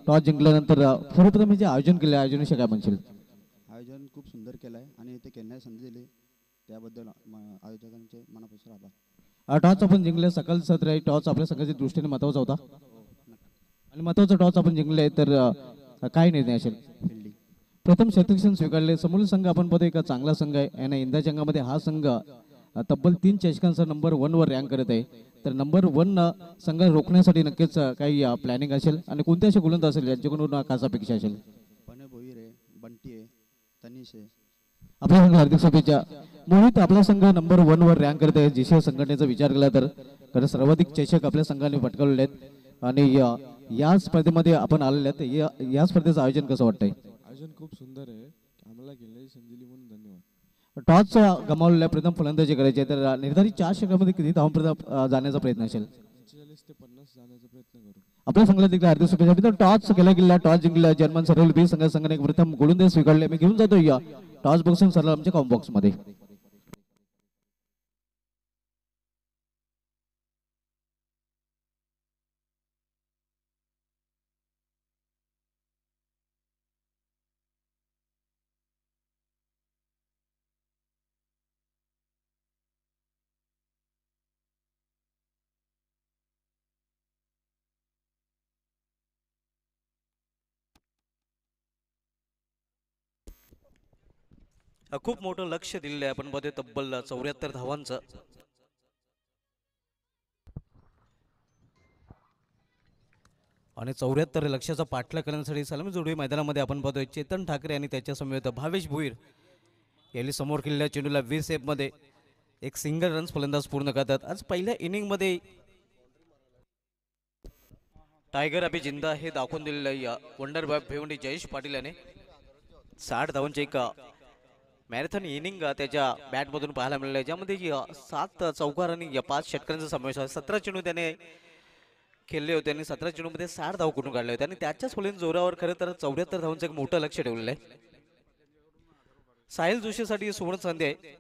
S3: टॉस जिंकल्यानंतर सर्वप्रथम जे आयोजन केले आयोजनाविषयी काय म्हणशील?
S4: आयोजन खूप सुंदर केलं आहे आणि इथे खेळण्यास संधी दिली त्याबद्दल आयोजकांचे मनापासून आभार.
S3: टॉस आपण जिंकले. सकाळ सत्र टॉस आपल्या संघाच्या दृष्टीने महत्वाचा होता आणि महत्वाचा टॉस आपण जिंकले. तर काय निर्णय असेल?
S4: फिल्डिंग
S3: प्रथम शतकक्षण स्वीकारले. समोर संघ आपण बघतो एक चांगला संघ आहे आणि इंदाच्या अंगामध्ये हा संघ तब्बल 3 चषकांचा नंबर 1 वर रँक करत आहे. तर नंबर 1 संघ रोखण्यासाठी नक्कीच काही प्लॅनिंग असेल आणि कोणत्या असे गोलंदाज असेल यांच्याकडून खास अपेक्षा असेल?
S4: पणे भोईर आहे, बंटी आहे, तनिष आहे.
S3: आपल्या संघ हार्दिक शुभेच्छा. मोहित आपला संघ नंबर 1 वर रँक करत आहे. जीसीए संघटनेचा विचार केला तर कारण सर्वाधिक चषक आपल्या संघाने पटकावलेले आहेत आणि या स्पर्धेमध्ये आपण आलेले आहेत. या स्पर्धेचं आयोजन कसं वाटतंय?
S5: आयोजन खूप सुंदर आहे. आम्हाला खेळण्याची संधी दिली म्हणून धन्यवाद.
S3: टॉस गमावलेल्या प्रथम फलंदाजी करायची आहे. तर निर्धारित 4 षटकांमध्ये किती धावांपर्यंत जाण्याचा प्रयत्न असेल?
S5: 45 ते 50 जाण्याचा प्रयत्न करू.
S3: आपल्या संघाला देखील हार्दिक शुभेच्छा. तर टॉस केला गेला. टॉस जिंकला जर्मन सरवली बी संघाने प्रथम गोलंदाज स्वीकारले. मी घेऊन जातो या टॉस बॉक्स सरळ आमच्या कॉम बॉक्स मध्ये.
S6: खूप मोठं लक्ष दिलेलं आहे आपण बघतोय तब्बल 74 धावांचं. आणि 74 लक्षाचा पाठलाग करण्यासाठी सलामी जोडवी मैदानामध्ये आपण बघतोय चेतन ठाकरे आणि त्याच्या समवेत भावेश भोईर यांनी समोर केलेल्या चेंडूला 20 मध्ये एक सिंगल रन्स फलंदाज पूर्ण करतात. आज पहिल्या इनिंग मध्ये टायगर अभि जिंदा हे दाखवून दिलेलं वंडर बॉय भिवंडी जयेश पाटील याने 60 धावांचे एक मॅरेथॉन इनिंग त्याच्या बॅटमधून पाहायला मिळालं, ज्यामध्ये 7 चौकार आणि 5 षटकांचा समावेश आहे. 17 चेंडू त्याने खेळले होते आणि 17 चेंडूमध्ये 60 धाव कुठून काढले होते आणि त्याच्याच फुलेन जोरावर खरं तर 74 धावांचं एक मोठं लक्ष ठेवलेलं आहे. साहिल जोशीसाठी सुवर्ण संधी आहे.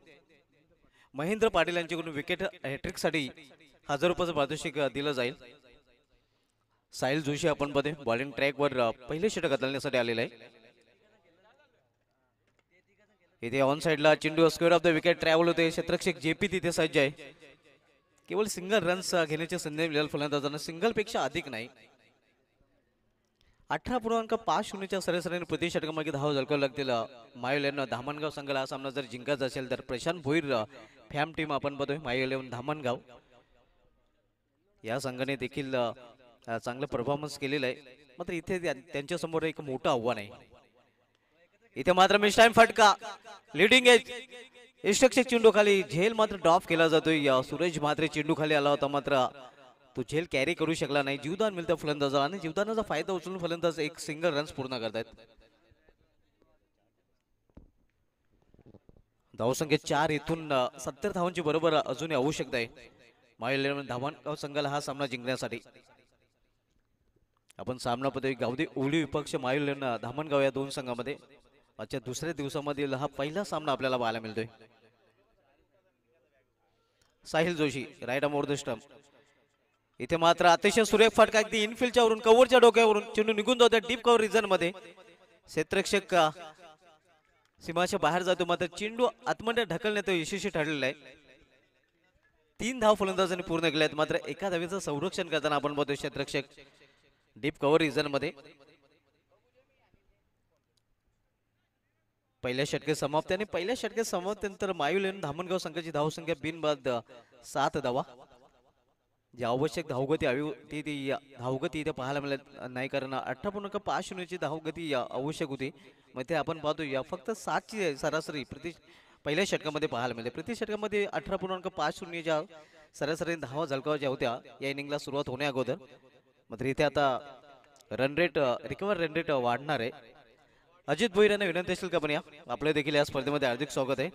S6: महेंद्र पाटील यांच्याकडून विकेट हॅट्रिकसाठी 1000 रुपयाचं पारितोषिक दिलं जाईल. साहिल जोशी आपण बघे बॉलिंग ट्रॅकवर पहिले षटक घालण्यासाठी आलेलं आहे. इथे ऑन साइडला चेंडू square of the wicket travel होते. क्षेत्ररक्षक जेपी तिथे सज्ज आहे. केवळ सिंगल रन्स घेण्याची संधी मिळेल फलंदाजांना, सिंगल पेक्षा अधिक नाही. 18.50 सरासरीने प्रति षटकामागे धावा झळकावं लागतील मायोलेन धामणगाव संघाला. हा सामना जर जिंकायचा असेल तर प्रशांत भोईर फॅम टीम आपण बघतोय मायोलेन धामणगाव या संघाने देखील चांगला परफॉर्मन्स केलेला आहे. मात्र इथे त्यांच्या समोर एक मोठं आव्हान आहे. इथे मात्र मिस टाइम फटका लीडिंग एज यष्टक्षक चेंडू खाली झेल मात्र ड्रॉप केला जातोय. सुरेश मात्र चेंडू खाली आला होता मात्र तो झेल कॅरी करू शकला नाही. जीवदान मिळतं फलंदाजाला आणि जीवदानाचा फायदा उचलून फलंदाज एक सिंगल रन्स पूर्ण करतात. धावसंख्या 4 इथून 70 धावांची बरोबर अजूनही आवश्यकता आहे मायोलेन धामणगाव संघाला हा सामना जिंकण्यासाठी. आपण सामना पद्धती गावदे ओली विपक्ष मायोलेन धामणगाव या दोन संघामध्ये आजच्या दुसऱ्या दिवसामधील हा पहिला सामना आपल्याला पाहायला मिळतोय. Sahil Joshi right arm over the stump. इथे मात्र अतिशय सुरेख फटका अगदी इनफिल्डच्या वरून कव्हरच्या डोक्यावरून चेंडू निघून जातो डीप कव्हर रिजन मध्ये. क्षेत्ररक्षक सीमाच्या बाहेर जातो मात्र चेंडू आतमध्ये ढकलण्यात यशस्वी ठरलेला आहे. 3 धाव फलंदाजांनी पूर्ण केल्या आहेत. मात्र एका धावेचं संरक्षण करताना आपण बघतोय क्षेत्ररक्षक डीप कव्हर रिजन मध्ये. पहिल्या षटके समाप्त आणि पहिल्या षटके समाप्तीनंतर मायोलेन धामणगाव संघाची धावसंख्या बिनबाद 7 धावा. जी आवश्यक धावगती हवी होती ती धावगती इथे पाहायला मिळत नाही, कारण 18.5 ची धावगती आवश्यक होती. मग ते आपण पाहतो या फक्त 7ची सरासरी पहिल्या षटकामध्ये पाहायला मिळते. प्रति षटकामध्ये 18.50च्या सरासरी धावा झलकावायच्या होत्या या इनिंगला सुरुवात होण्या अगोदर. मात्र इथे आता run rate recover run rate वाढणार आहे. अजित भोईर यांना विनंती असेल का पण या आपले देखील या स्पर्धेमध्ये हार्दिक स्वागत आहे.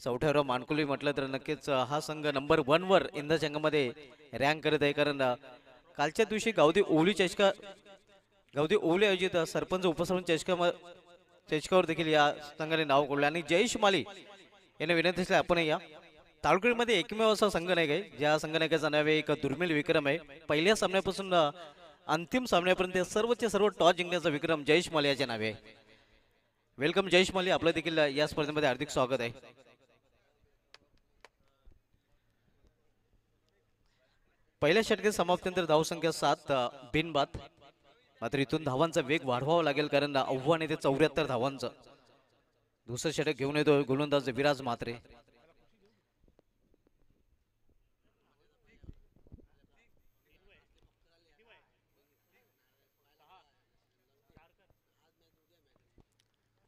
S6: चौथ्यावर मानकुली म्हटलं तर नक्कीच हा संघ नंबर 1 वर इंदा संघामध्ये रँक करत आहे, कारण कालच्या दिवशी गावदी ओवली आयोजित सरपंच उपसरपंच चषकावर देखील या संघाने नाव कोरले. आणि जयेश माली यांना विनंती असेल आपण या तालुक्यामध्ये एकमेव असा संघ नाही आहे ज्या संघनायकाचं नाव आहे एक दुर्मिळ विक्रम आहे. पहिल्या सामन्यापासून अंतिम सामन्यापर्यंत सर्वचे सर्व टॉस जिंकण्याचा विक्रम जयेश माली याच्या नावे आहे. वेलकम जयेश माली, आपलं देखील या स्पर्धेमध्ये हार्दिक स्वागत आहे. पहिल्या षटकात समाप्तीनंतर धावसंख्या 7 बिनबाद. मात्र इथून धावांचा वेग वाढवावा लागेल, कारण आव्हान येते 74 धावांचं. दुसरं षटक घेऊन येतो गोलंदाज विराज म्हात्रे.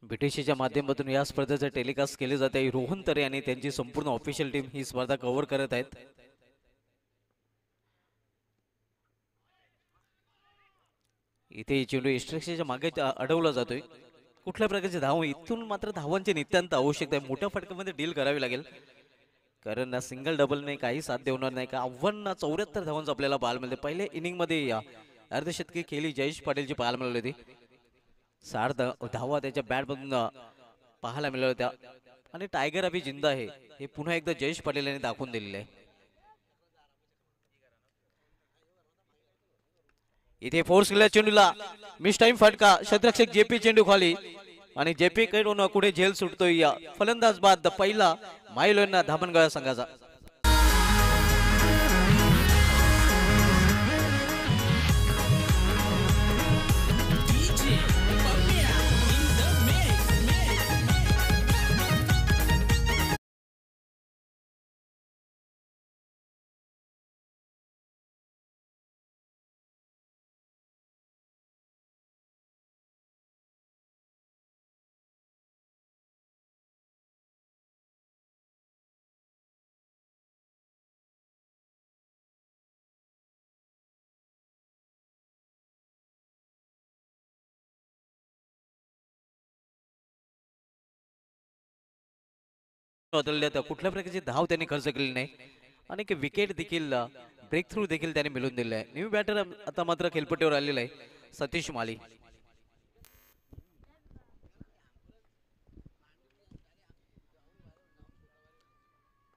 S6: ब्रिटिशच्या माध्यमातून या स्पर्धेचे टेलिकास्ट केले जाते. रोहन तरे आणि त्यांची संपूर्ण ऑफिशियल टीम ही स्पर्धा कव्हर करत आहेत. इथे चेंडू इस्ट्रेक्सच्या मागे अडवला जातोय. कुठल्या प्रकारचे धाव इथून मात्र धावांची नित्यांत आवश्यकता आहे. मोठ्या फटक्यामध्ये डील करावी लागेल, कारण सिंगल डबलने काही साथ देणार नाही. का आव्हान 74 धावांचं आपल्याला पाहायला मिळते. पहिल्या इनिंग मध्ये अर्धशतकी खेळी जयेश पाटीलची पाहायला मिळाली होती. 60 धावा त्याच्या बॅटमधून पाहायला मिळाल्या होत्या. आणि टायगर अभि जिंदा आहे हे पुन्हा एकदा जयेश पाटील यांनी दाखवून दिलेले आहे. इथे फोर्स केलेल्या चेंडूला मिस टाइम फटका. क्षेत्ररक्षक जेपी चेंडू खाली आणि जेपी कडून पुढे झेल सुटतोय. या फलंदाज बाद पहिला माईलोना धामणगाव संघाचा. कुठल्या प्रकारची धाव त्यांनी खर्च केली नाही आणि विकेट देखील ब्रेक थ्रू देखील त्याने मिळवून दिले आहे. न्यू बॅटर आता मात्र खेळपट्टीवर आलेला आहे सतीश माली.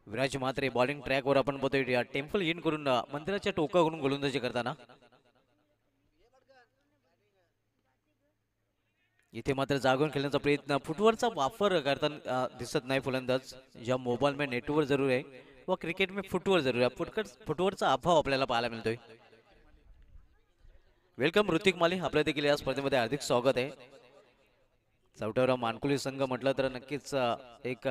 S6: विराज म्हात्रे बॉलिंग ट्रॅकवर आपण बघतोय टेम्पल इन करून मंदिराच्या टोकावरून गोलंदाजी करताना. इथे मात्र जागून खेळण्याचा प्रयत्न, फुटवरचा वापर करताना दिसत नाही फलंदाज. ज्या मोबाईल में नेटवर जरूर आहे व क्रिकेट में फुटवर जरूर आहे. फुटवरचा अभाव आपल्याला पाहायला मिळतोय. वेलकम ऋतिक माली, आपल्या देखील या स्पर्धेमध्ये हार्दिक स्वागत आहे. चौथ्यावर मानकुली संघ म्हटलं तर नक्कीच एक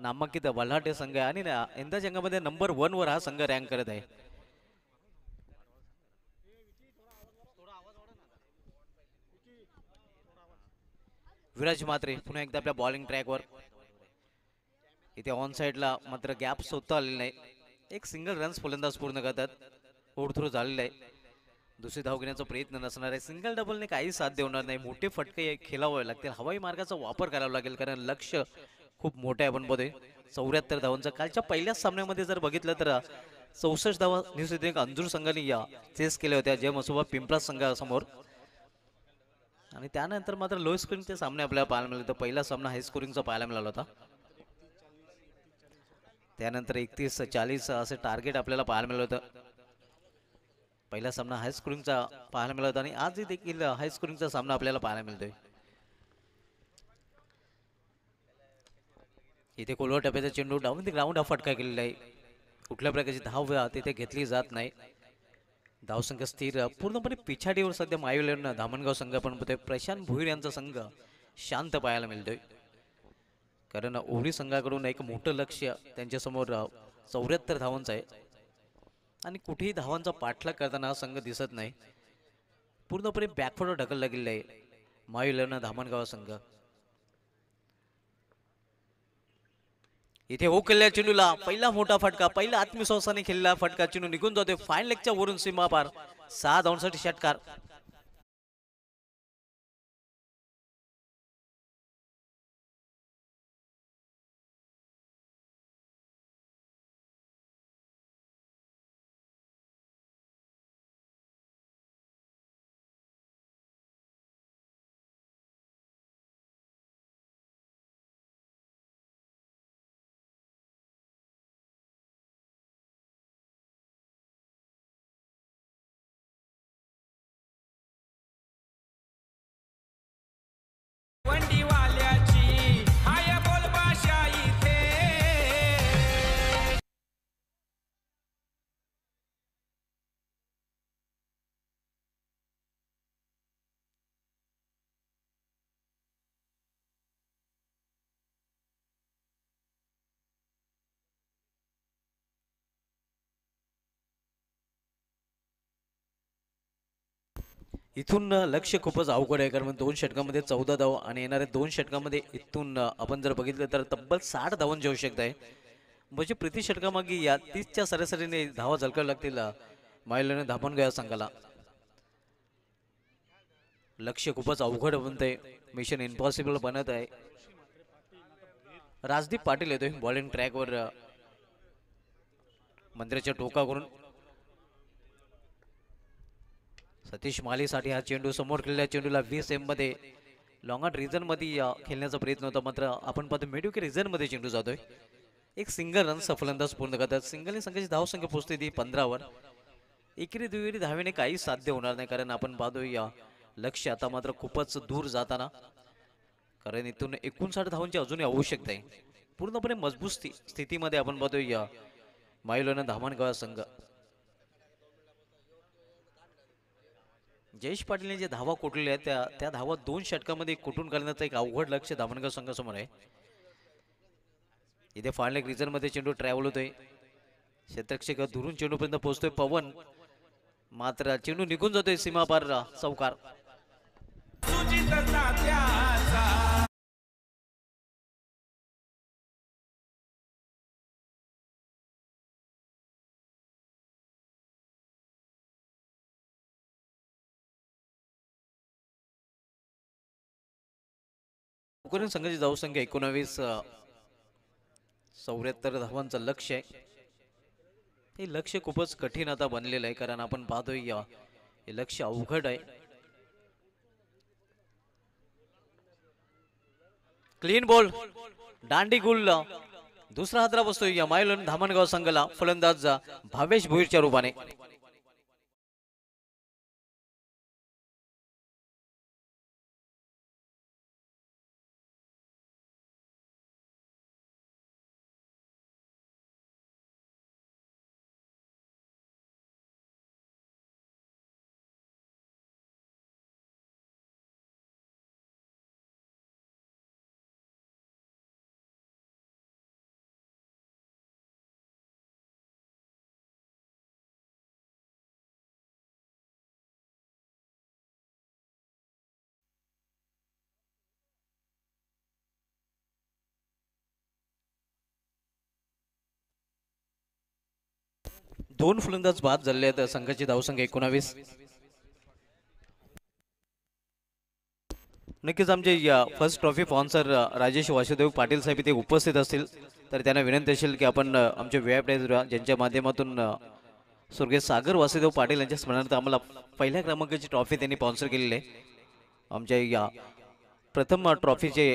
S6: नामांकित वल्हाटे संघ आहे आणि यंदा जंगामध्ये नंबर 1 वर हा संघ रँक करत आहे. विराज म्हात्रे पुन्हा एकदा आपल्या बॉलिंग ट्रॅकवर. इथे ऑन साइडला मात्र गॅप स्वतः आलेला नाही. एक सिंगल रन्स फलंदाज पूर्ण करतात. फोड थ्रू झालेला आहे. दुसरी धाव घेण्याचा प्रयत्न नसणार आहे. सिंगल डबलने काही साथ देणार नाही. मोठे फटके खेळावे लागतील. हवाई मार्गाचा वापर करावा लागेल, कारण लक्ष खूप मोठं आहे. आपण बघतोय 74 धावांचा. कालच्या पहिल्याच सामन्यामध्ये जर बघितलं तर 64 धावा न्यूझीलंड अंजूर संघाने चेस केल्या होत्या जे मसोबा पिंपळा संघासमोर. आणि त्यानंतर मात्र लो स्कोरिंगचे सामने आपल्याला पाहायला मिळाले. तर पहिला सामना हाय स्कोरिंगचा पाहायला मिळाला होता. त्यानंतर 31-40 असे टार्गेट आपल्याला पाहायला मिळालं होतं. पहिला सामना हाय स्कोरिंगचा पाहायला मिळाला होता आणि आज देखील हाय स्कोरिंगचा सामना आपल्याला पाहायला मिळतोय. इथे कोलवा टप्प्याचा चेंडू डाऊन द ग्राउंड हा फटका केलेला आहे. कुठल्या प्रकारची धाव तिथे घेतली जात नाही. धावसंख्या स्थिर पूर्णपणे पिछाडीवर सध्या माईलोना धामणगाव संघ आपण बघतोय. प्रशांत भोईर यांचा संघ शांत पाहायला मिळतोय, कारण ओवळी संघाकडून एक मोठं लक्ष त्यांच्यासमोर 74 धावांचं आहे. आणि कुठेही धावांचा पाठलाग करताना हा संघ दिसत नाही. पूर्णपणे बॅकफुटवर ढकलला गेलेला आहे महाविलना धामणगाव संघ. इथे हो केलेल्या चेंडूला पहिला मोठा फटका, पहिला आत्मविश्वासाने खेळलेला फटका, चेंडू निघून जातोय फाईन लेगच्या वरून सीमा पार. 6 धावांसाठी षटकार.
S2: वंडीवाल्याची हाय बोलबाशा इथे.
S6: इथून लक्ष खूपच अवघड आहे, कारण 2 षटकामध्ये 14 धाव आणि येणाऱ्या 2 षटकामध्ये इथून आपण जर बघितलं तर तब्बल 60 धावांची आवश्यकता आहे. म्हणजे प्रति षटकामागे या 30च्या सरासरीने धावा झलकाव्या लागतील मायलोने धामणगाव संघाला. लक्ष खूपच अवघड बनतंय, मिशन इम्पॉसिबल बनत आहे. राजदीप पाटील येतोय बॉलिंग ट्रॅकवर मंदिराच्या टोकावरून. सतीश मालीसाठी हा चेंडू, समोर खेळलेल्या चेंडूला 20 एम मध्ये लॉंग ऑन रिझन मध्ये खेळण्याचा प्रयत्न होता, मात्र आपण पाहतो मेड्युके रिझन मध्ये चेंडू जातोय. एक सिंगल रन फलंदाज पूर्ण करतात. सिंगलने संघाची धावसंख्या पोहोचते ती 15वर. एकेरी दुहेरी धावेने काही साध्य होणार नाही, कारण आपण पाहतोय लक्ष आता मात्र खूपच दूर जाताना, कारण इथून 59 धावांची अजूनही आवश्यकता आहे. पूर्णपणे मजबूत स्थितीमध्ये आपण पाहतोय मायलोना धामणगाव संघ. जयेश पाटीलने जे धावा कोटलेल्या आहेत त्या धावा 2 षटकामध्ये कुठून करण्याचं एक अवघड लक्ष धामणगाव संघासमोर आहे. इथे फाळलेक रिझन मध्ये चेंडू ट्रॅव्हल होतोय, क्षेत्ररक्षक दुरून चेंडू पर्यंत पोहोचतोय पवन, मात्र चेंडू निघून जातोय सीमा पार चौकार.
S2: सुचित तात्याचा
S6: संघाची धावसंख्या 19, 74 धावांचं लक्ष आहे. हे लक्ष खूपच कठीण आता बनलेलं आहे, कारण आपण पाहतोय हे लक्ष अवघड आहे. क्लीन बॉल, दांडी गुल, दुसरा हादरा बसतोय या मायलोन धामणगाव संघाला फलंदाज भावेश भोईरच्या रूपाने. दोन फलंदाज बाद झाले आहेत. संघाची धावसंख्या 19. नक्कीच आमचे first trophy sponsor Rajesh Vasudev Patil साहेब इथे उपस्थित असतील, तर त्यांना विनंती असेल की आपण आमचे व्यापारी ज्यांच्या माध्यमातून स्वर्गीय सागर वासुदेव पाटील यांच्या स्मरणार्थ आम्हाला पहिल्या क्रमांकाची ट्रॉफी त्यांनी स्पॉन्सर केलेली आहे. आमच्या या प्रथम ट्रॉफीचे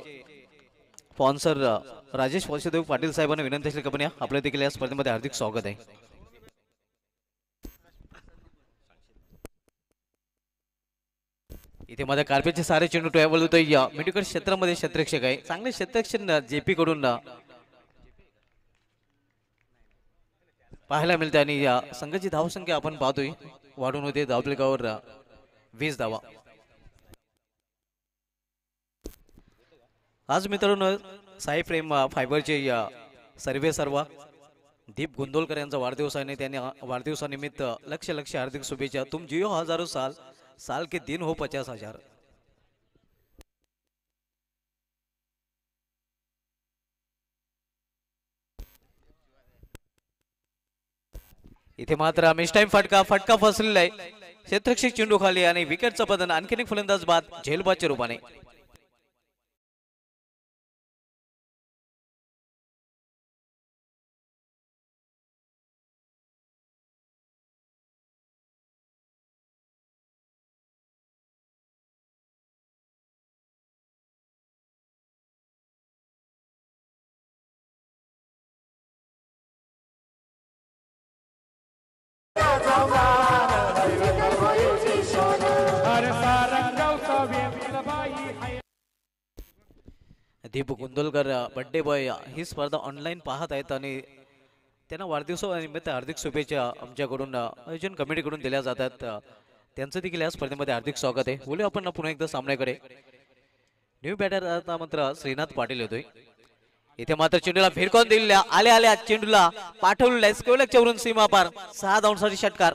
S6: स्पॉन्सर राजेश वासुदेव पाटील साहेबांना विनंती असेल की आपण आपल्या देखील या स्पर्धेमध्ये हार्दिक स्वागत आहे. इथे माझ्या कार्पेटचे सारे चेंडू ट्रॅव्हल होतोय या मेडिकल क्षेत्रामध्ये. क्षेत्ररक्षक आहे, चांगले क्षेत्ररक्षण जेपी कडून पाहायला मिळते, आणि या संघाची धावसंख्या आपण पाहतोय वाढून होते धावफलकावर 20 धावा. आज मित्रांनो साई फ्रेम फायबरचे सर्वे सर्व दीप गुंदोलकर यांचा वाढदिवस आहे आणि त्यांनी वाढदिवसानिमित्त लक्ष हार्दिक शुभेच्छा. तुम जियो हजारों साल, साल के दिन हो 50,000. इथे मात्र मिस टाइम फटका फसलेला आहे. क्षेत्ररक्षक चेंडू खाली आणि विकेटचं पतन. आणखीन एक फलंदाज बाद झेलबादच्या रूपाने. दीप गुंदोलकर बर्थडे बॉय ही स्पर्धा ऑनलाईन पाहत आहेत आणि त्यांना वाढदिवसानिमित्त हार्दिक शुभेच्छा आमच्याकडून आयोजन कमिटीकडून दिल्या जातात. त्यांचं देखील या स्पर्धेमध्ये हार्दिक स्वागत आहे. बोलू आपण पुन्हा एकदा सामन्याकडे. न्यू बॅटर आता मात्र श्रीनाथ पाटील येतोय. इथे मात्र चेंडूला फिरकून दिलेल्या आल्या चेंडूला पाठवलेला स्कोलकच्या वरून सीमा पार. 6 धावांसाठी षटकार.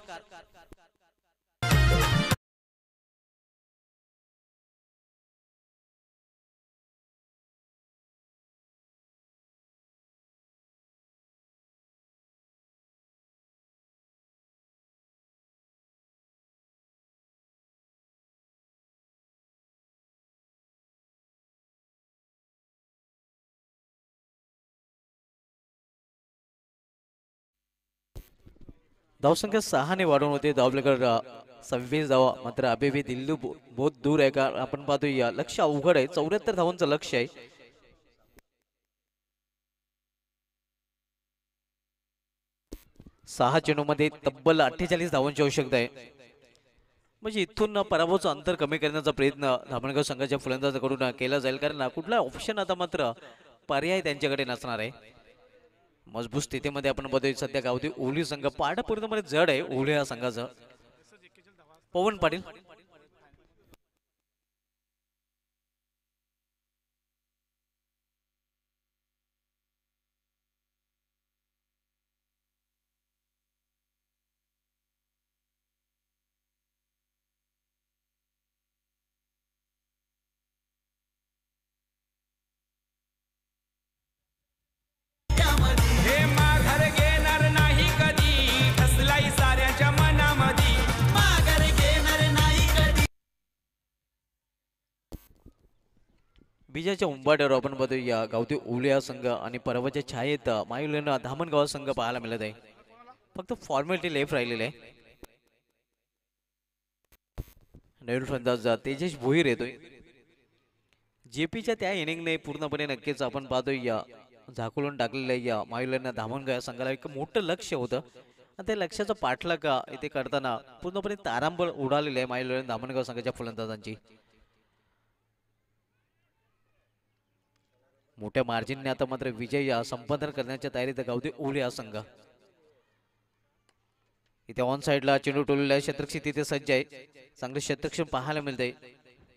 S6: धावसंख्या 6 ने वाढवून होते. धावलेकर 26 धावा. मात्र अबेबी दिल्ली बहुत दूर आहे का आपण पाहतोय. लक्ष अवघड आहे. 74 धावांचं लक्ष आहे. सहा चेंडूमध्ये तब्बल 48 धावांची आवश्यकता आहे. म्हणजे इथून पराभवाचं अंतर कमी करण्याचा प्रयत्न धामणगाव संघाच्या फलंदाजाकडून केला जाईल. कारण कुठला ऑप्शन आता मात्र पर्याय त्यांच्याकडे नसणार आहे. मजबूत स्थितीमध्ये आपण बघतोय सध्या गावठी ओली संघ. पारडा पूर्णपणे जड आहे ओली या संघाचं. पवन पाटील
S2: हे माघार घेणार नाही कधी, ठसलाई साऱ्याच्या मनामधी. माघार घेणार नाही कधी.
S6: विजयाच्या उंबाट्यावर आपण बघतोय या गावठी ओलिया संघ आणि परवाच्या छायेत मायुलेनं धामणगाव संघ पाहायला मिळत आहे. फक्त फॉर्मॅलिटी लेफ्ट राहिलेले आहे. नवीन फलंदाज तेजस भोईर येतोय. जेपीच्या त्या इनिंगने पूर्णपणे नक्कीच आपण पाहतोय या झाकळून टाकलेलं या मायुलेनं धामणगाव संघाला एक मोठं लक्ष होतं आणि त्या लक्ष्याचा पाठलाग इथे करताना पूर्णपणे तारांबळ उडालेले आहे मायुलेनं धामणगाव संघाच्या फलंदाजांची. मोठ्या मार्जिनने आता मात्र विजय संपादन करण्याच्या तयारीत गावठी ओली हा संघ. इथे ऑन साइडला चेंडू टोललेला आहे. क्षेत्ररक्षक तिथे सज्ज आहे. चांगले क्षेत्ररक्षण पाहायला मिळते.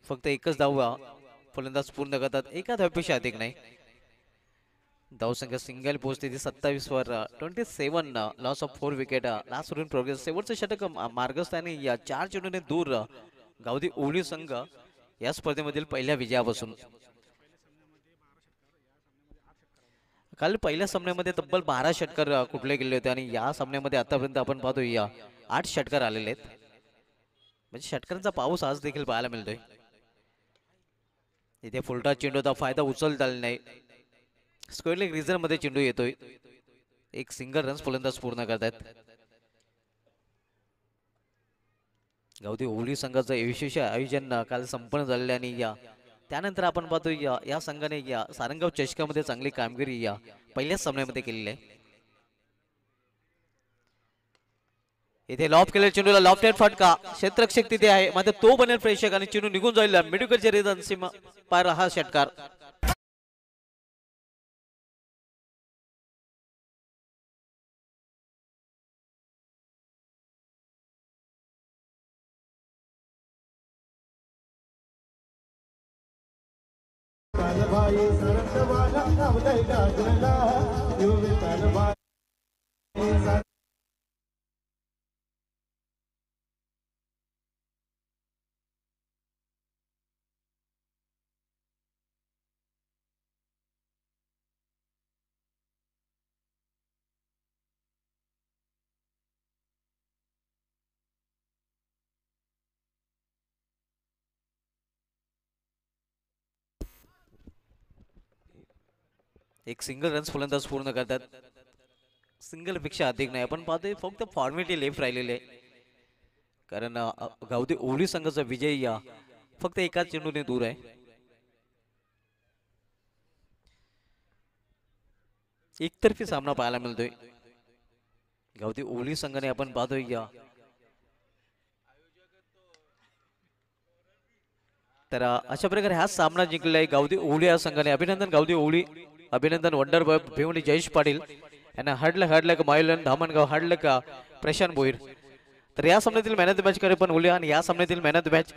S6: फक्त एकच धाव फलंदाज पूर्ण करतात. एका धावेपेक्षा अधिक नाही. धावसंख्या सिंगल पोहोचते ती 27 वर 27. Loss of 4 wicket. Last over in progress. शेवटचं षटक मार्गस्थानी या 4 चेंडूने दूर गावठी ओली संघ या स्पर्धेमधील पहिल्या विजयापासून. काल पहिल्या सामन्यामध्ये तब्बल 12 षटकार कुठले गेले होते आणि या सामन्यामध्ये आतापर्यंत आपण पाहतोय या 8 षटकार आलेले आहेत. म्हणजे षटकारांचा पाऊस आज देखील पाहायला मिळतोय. इथे फुलटा चेंडूचा फायदा उचलता आला नाही. स्क्वेअर लेग रिझन मध्ये चेंडू येतोय. एक सिंगल रन्स फलंदाज पूर्ण करतात. गावठी ओली संघाचं विशेष आयोजन काल संपन्न झालेलं आणि या त्यानंतर आपण पाहतो या संघाने या सारंगाव चषकामध्ये चांगली कामगिरी या पहिल्याच सामन्यामध्ये केलेली आहे. इथे लॉफ केलेल्या चेंडूला लॉफ्ट फटका. क्षेत्ररक्षक तिथे आहे मात्र तो बनेल प्रेक्षक आणि चेंडू निघून जाईल. मिडविकेटचे रिझन सीमा पार हा षटकार. एक सिंगल रन्स फलंदाज पूर्ण करतात. सिंगल पेक्षा अधिक नाही. आपण पाहतोय फक्त फॉर्मॅलिटी लेफ्ट राहिलेले आहे. कारण गावठी ओवळी संघाचा विजय या फक्त एकाच चेंडूने दूर आहे. एकतर्फी सामना पाहायला मिळतोय. गावठी ओवळी संघाने आपण पाहतोय या तर अशा प्रकारे हा सामना जिंकलेला आहे गावठी ओवळी या संघाने. अभिनंदन गावठी ओवळी, अभिनंदन वंडर भिवंडी जयेश पाटील यांना हडलं का मायुलन धामणगाव, हडलं का प्रशांत भोईर. तर या सामन्यातील मॅन ऑफ द मॅच कडे पण बोलूया आणि या सामन्यातील मॅन ऑफ द मॅच